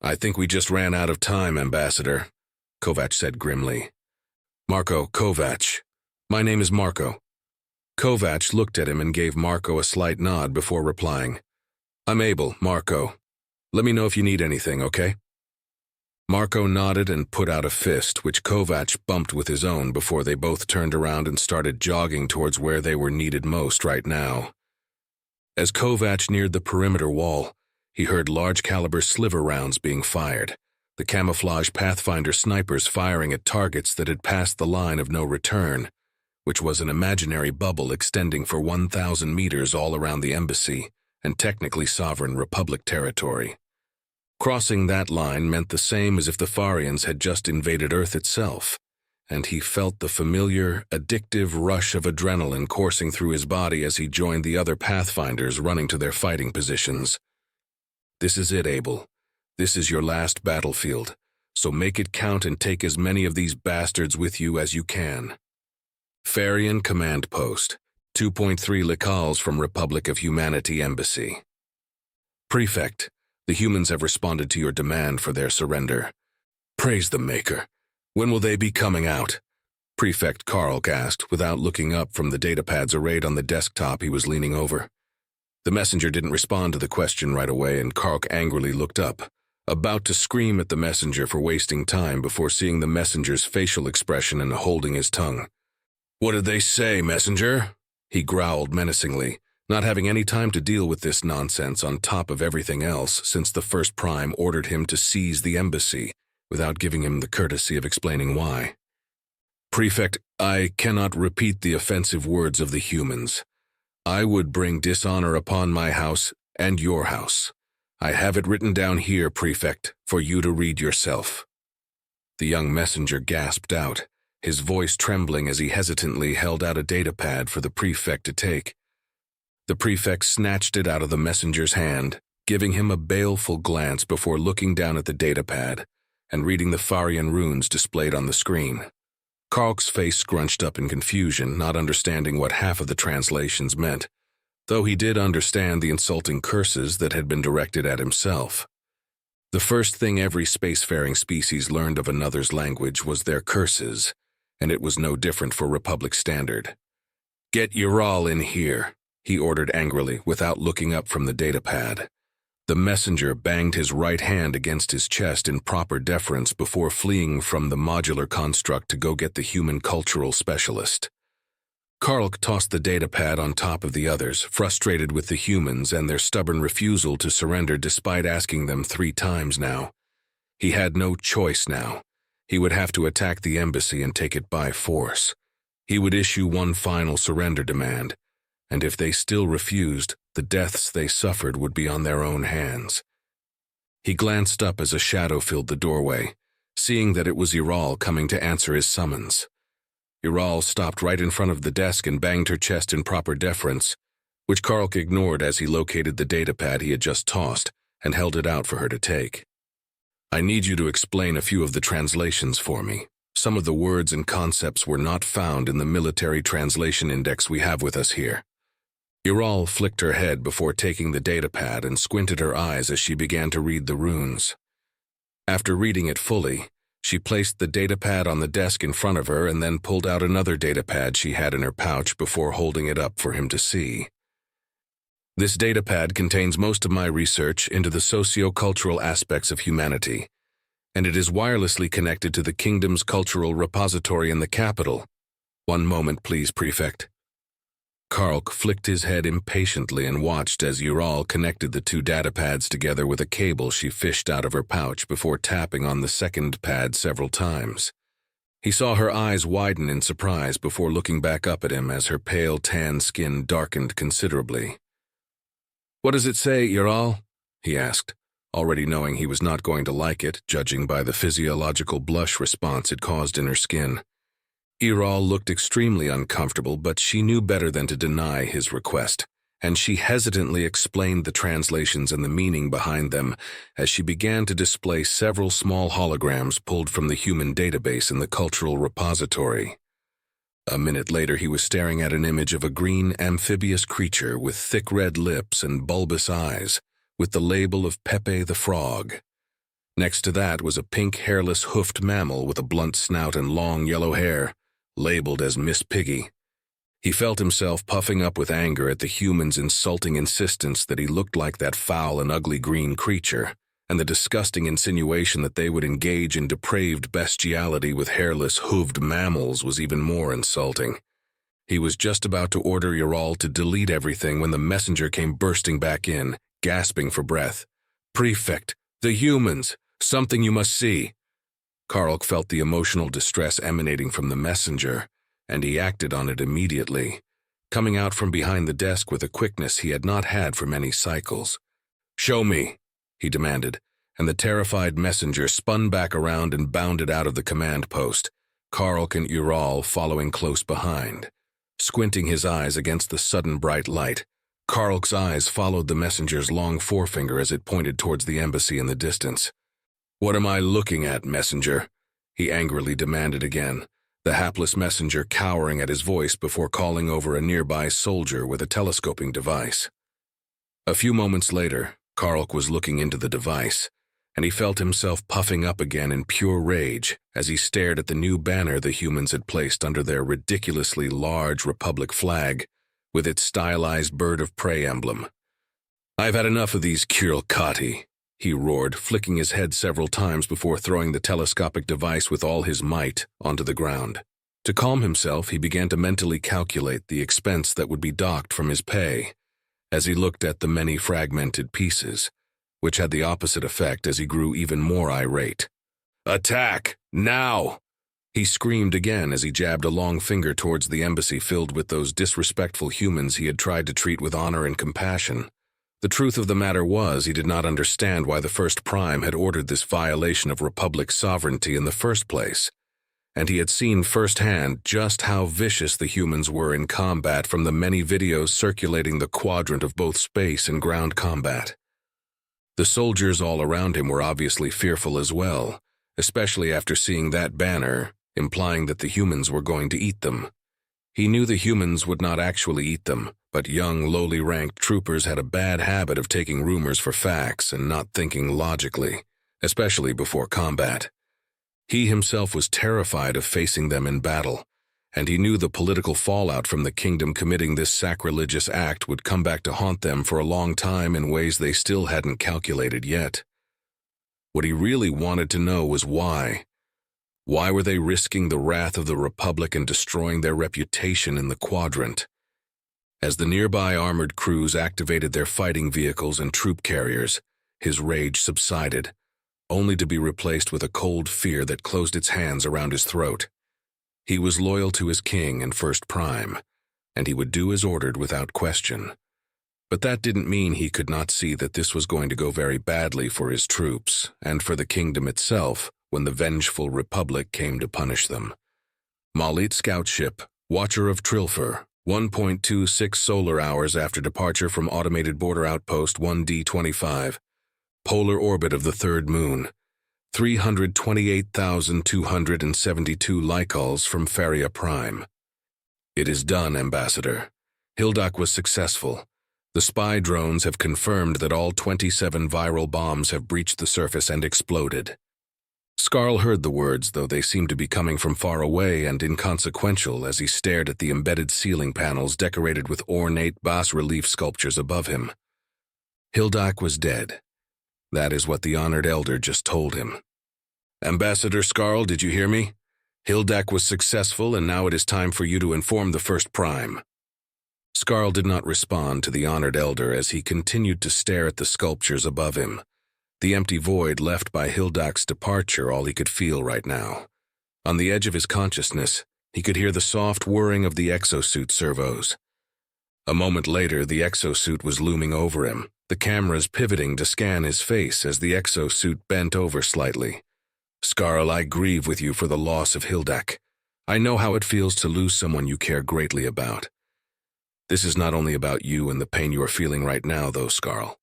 "I think we just ran out of time, Ambassador," Kovac said grimly. "Marco, Kovac. My name is Marco." Kovac looked at him and gave Marco a slight nod before replying, "I'm able, Marco. Let me know if you need anything, okay?" Marco nodded and put out a fist, which Kovac bumped with his own before they both turned around and started jogging towards where they were needed most right now. As Kovac neared the perimeter wall, he heard large-caliber sliver rounds being fired, the camouflage Pathfinder snipers firing at targets that had passed the line of no return, which was an imaginary bubble extending for 1,000 meters all around the embassy and technically sovereign Republic territory. Crossing that line meant the same as if the Farians had just invaded Earth itself, and he felt the familiar, addictive rush of adrenaline coursing through his body as he joined the other Pathfinders running to their fighting positions. "This is it, Abel. This is your last battlefield, so make it count and take as many of these bastards with you as you can." Farian Command Post, 2.3 Licals from Republic of Humanity Embassy. Prefect, the humans have responded to your demand for their surrender. Praise the Maker. When will they be coming out? Prefect Karl asked, without looking up from the datapads arrayed on the desktop he was leaning over. The messenger didn't respond to the question right away, and Karl angrily looked up, about to scream at the messenger for wasting time before seeing the messenger's facial expression and holding his tongue. "What did they say, messenger?" he growled menacingly, not having any time to deal with this nonsense on top of everything else since the First Prime ordered him to seize the embassy without giving him the courtesy of explaining why. Prefect, I cannot repeat the offensive words of the humans. I would bring dishonor upon my house and your house. I have it written down here, Prefect, for you to read yourself." The young messenger gasped out, his voice trembling as he hesitantly held out a datapad for the Prefect to take. The Prefect snatched it out of the messenger's hand, giving him a baleful glance before looking down at the datapad and reading the Farian runes displayed on the screen. Karlk's face scrunched up in confusion, not understanding what half of the translations meant, though he did understand the insulting curses that had been directed at himself. The first thing every spacefaring species learned of another's language was their curses, and it was no different for Republic Standard. "Get Ural in here," he ordered angrily without looking up from the datapad. The messenger banged his right hand against his chest in proper deference before fleeing from the modular construct to go get the human cultural specialist. Karlk tossed the datapad on top of the others, frustrated with the humans and their stubborn refusal to surrender despite asking them 3 times now. He had no choice now. He would have to attack the embassy and take it by force. He would issue one final surrender demand, and if they still refused, the deaths they suffered would be on their own hands. He glanced up as a shadow filled the doorway, seeing that it was Ural coming to answer his summons. Ural stopped right in front of the desk and banged her chest in proper deference, which Karlk ignored as he located the datapad he had just tossed and held it out for her to take. "I need you to explain a few of the translations for me. Some of the words and concepts were not found in the military translation index we have with us here." Ural flicked her head before taking the datapad and squinted her eyes as she began to read the runes. After reading it fully, she placed the datapad on the desk in front of her and then pulled out another datapad she had in her pouch before holding it up for him to see. "This datapad contains most of my research into the socio-cultural aspects of humanity, and it is wirelessly connected to the kingdom's cultural repository in the capital. One moment, please, Prefect." Karlk flicked his head impatiently and watched as Ural connected the 2 datapads together with a cable she fished out of her pouch before tapping on the second pad several times. He saw her eyes widen in surprise before looking back up at him as her pale tan skin darkened considerably. "What does it say, Ural?" he asked, already knowing he was not going to like it, judging by the physiological blush response it caused in her skin. Ural looked extremely uncomfortable, but she knew better than to deny his request, and she hesitantly explained the translations and the meaning behind them as she began to display several small holograms pulled from the human database in the cultural repository. A minute later, he was staring at an image of a green amphibious creature with thick red lips and bulbous eyes, with the label of Pepe the Frog. Next to that was a pink hairless hoofed mammal with a blunt snout and long yellow hair, labeled as Miss Piggy. He felt himself puffing up with anger at the humans' insulting insistence that he looked like that foul and ugly green creature, and the disgusting insinuation that they would engage in depraved bestiality with hairless, hooved mammals was even more insulting. He was just about to order Ural to delete everything when the messenger came bursting back in, gasping for breath. "Prefect, the humans! Something you must see!" Karlk felt the emotional distress emanating from the messenger, and he acted on it immediately, coming out from behind the desk with a quickness he had not had for many cycles. "Show me," he demanded, and the terrified messenger spun back around and bounded out of the command post, Karlk and Ural following close behind. Squinting his eyes against the sudden bright light, Karlk's eyes followed the messenger's long forefinger as it pointed towards the embassy in the distance. "What am I looking at, messenger?" he angrily demanded again, the hapless messenger cowering at his voice before calling over a nearby soldier with a telescoping device. A few moments later, Karlk was looking into the device, and he felt himself puffing up again in pure rage as he stared at the new banner the humans had placed under their ridiculously large Republic flag with its stylized bird of prey emblem. "I've had enough of these Kurlkati," he roared, flicking his head several times before throwing the telescopic device with all his might onto the ground. To calm himself, he began to mentally calculate the expense that would be docked from his pay as he looked at the many fragmented pieces, which had the opposite effect as he grew even more irate. "Attack! Now!" He screamed again as he jabbed a long finger towards the embassy filled with those disrespectful humans he had tried to treat with honor and compassion. The truth of the matter was he did not understand why the First Prime had ordered this violation of Republic sovereignty in the first place, and he had seen firsthand just how vicious the humans were in combat from the many videos circulating the quadrant of both space and ground combat. The soldiers all around him were obviously fearful as well, especially after seeing that banner, implying that the humans were going to eat them. He knew the humans would not actually eat them, but young, lowly-ranked troopers had a bad habit of taking rumors for facts and not thinking logically, especially before combat. He himself was terrified of facing them in battle, and he knew the political fallout from the kingdom committing this sacrilegious act would come back to haunt them for a long time in ways they still hadn't calculated yet. What he really wanted to know was why. Why were they risking the wrath of the Republic and destroying their reputation in the quadrant? As the nearby armored crews activated their fighting vehicles and troop carriers, his rage subsided, only to be replaced with a cold fear that closed its hands around his throat. He was loyal to his king and First Prime, and he would do as ordered without question. But that didn't mean he could not see that this was going to go very badly for his troops, and for the kingdom itself, when the vengeful Republic came to punish them. Malit scout ship, Watcher of Trilfer, 1.26 solar hours after departure from automated border outpost 1D25, polar orbit of the third moon, 328,272 light-calls from Faria Prime. It is done, Ambassador. Hildak was successful. The spy drones have confirmed that all 27 viral bombs have breached the surface and exploded. Skarl heard the words, though they seemed to be coming from far away and inconsequential as he stared at the embedded ceiling panels decorated with ornate bas-relief sculptures above him. Hildak was dead. That is what the Honored Elder just told him. Ambassador Skarl, did you hear me? Hildak was successful, and now it is time for you to inform the First Prime. Skarl did not respond to the Honored Elder as he continued to stare at the sculptures above him, the empty void left by Hildak's departure all he could feel right now. On the edge of his consciousness, he could hear the soft whirring of the exosuit servos. A moment later, the exosuit was looming over him, the cameras pivoting to scan his face as the exosuit bent over slightly. Skarl, I grieve with you for the loss of Hildak. I know how it feels to lose someone you care greatly about. This is not only about you and the pain you are feeling right now, though, Skarl.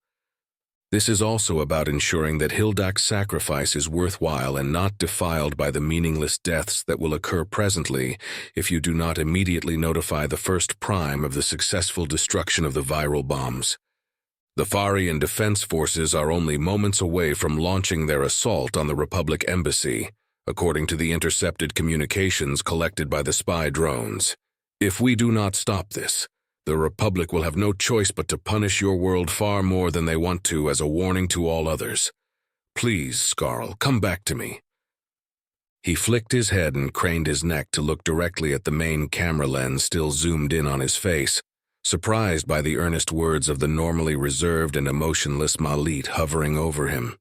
This is also about ensuring that Hildak's sacrifice is worthwhile and not defiled by the meaningless deaths that will occur presently if you do not immediately notify the First Prime of the successful destruction of the viral bombs. The Farian defense forces are only moments away from launching their assault on the Republic Embassy, according to the intercepted communications collected by the spy drones. If we do not stop this, the Republic will have no choice but to punish your world far more than they want to as a warning to all others. Please, Skarl, come back to me. He flicked his head and craned his neck to look directly at the main camera lens still zoomed in on his face, surprised by the earnest words of the normally reserved and emotionless Malit hovering over him.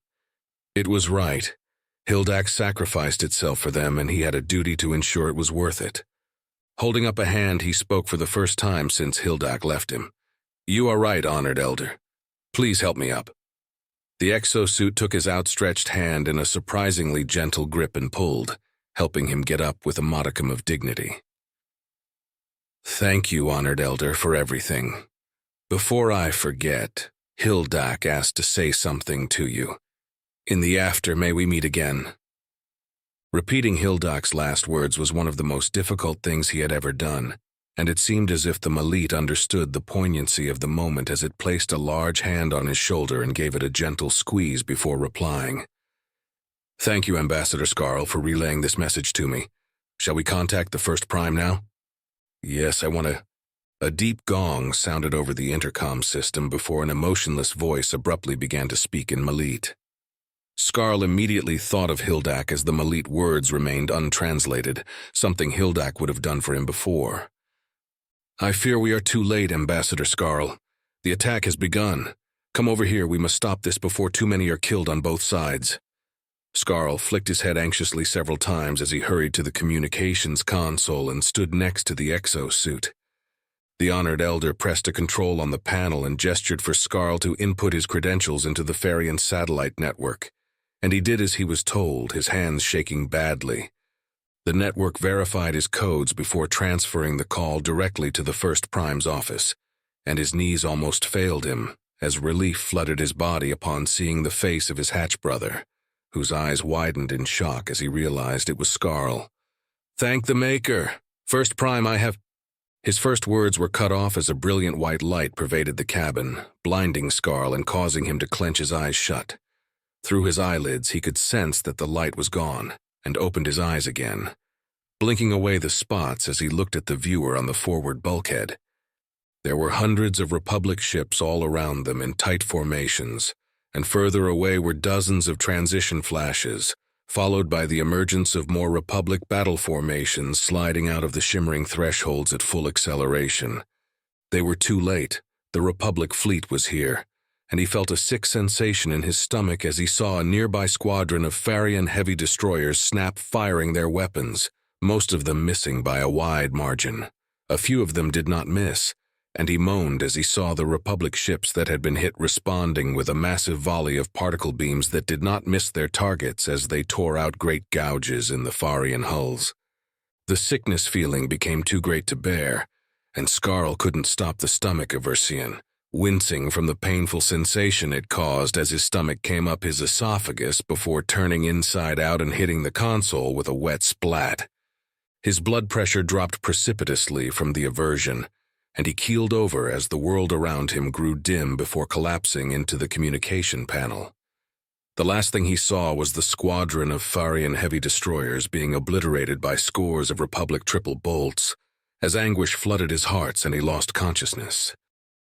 It was right. Hildak sacrificed itself for them, and he had a duty to ensure it was worth it. Holding up a hand, he spoke for the first time since Hildak left him. You are right, Honored Elder. Please help me up. The exosuit took his outstretched hand in a surprisingly gentle grip and pulled, helping him get up with a modicum of dignity. Thank you, Honored Elder, for everything. Before I forget, Hildak asked to say something to you. In the after, may we meet again. Repeating Hildak's last words was one of the most difficult things he had ever done, and it seemed as if the Malit understood the poignancy of the moment as it placed a large hand on his shoulder and gave it a gentle squeeze before replying. Thank you, Ambassador Skarl, for relaying this message to me. Shall we contact the First Prime now? Yes, I want to. A deep gong sounded over the intercom system before an emotionless voice abruptly began to speak in Malit. Skarl immediately thought of Hildak as the Malit words remained untranslated, something Hildak would have done for him before. I fear we are too late, Ambassador Skarl. The attack has begun. Come over here, we must stop this before too many are killed on both sides. Skarl flicked his head anxiously several times as he hurried to the communications console and stood next to the exosuit. The Honored Elder pressed a control on the panel and gestured for Skarl to input his credentials into the Farian satellite network, and he did as he was told, his hands shaking badly. The network verified his codes before transferring the call directly to the First Prime's office, and his knees almost failed him as relief flooded his body upon seeing the face of his hatch brother, whose eyes widened in shock as he realized it was Skarl. "Thank the Maker! First Prime, I have—" His first words were cut off as a brilliant white light pervaded the cabin, blinding Skarl and causing him to clench his eyes shut. Through his eyelids, he could sense that the light was gone, and opened his eyes again, blinking away the spots as he looked at the viewer on the forward bulkhead. There were hundreds of Republic ships all around them in tight formations, and further away were dozens of transition flashes, followed by the emergence of more Republic battle formations sliding out of the shimmering thresholds at full acceleration. They were too late. The Republic fleet was here, and he felt a sick sensation in his stomach as he saw a nearby squadron of Farian heavy destroyers snap firing their weapons, most of them missing by a wide margin. A few of them did not miss, and he moaned as he saw the Republic ships that had been hit responding with a massive volley of particle beams that did not miss their targets as they tore out great gouges in the Farian hulls. The sickness feeling became too great to bear, and Skarl couldn't stop the stomach aversian, wincing from the painful sensation it caused as his stomach came up his esophagus before turning inside out and hitting the console with a wet splat. His blood pressure dropped precipitously from the aversion, and he keeled over as the world around him grew dim before collapsing into the communication panel. The last thing he saw was the squadron of Farian heavy destroyers being obliterated by scores of Republic triple bolts, as anguish flooded his heart and he lost consciousness.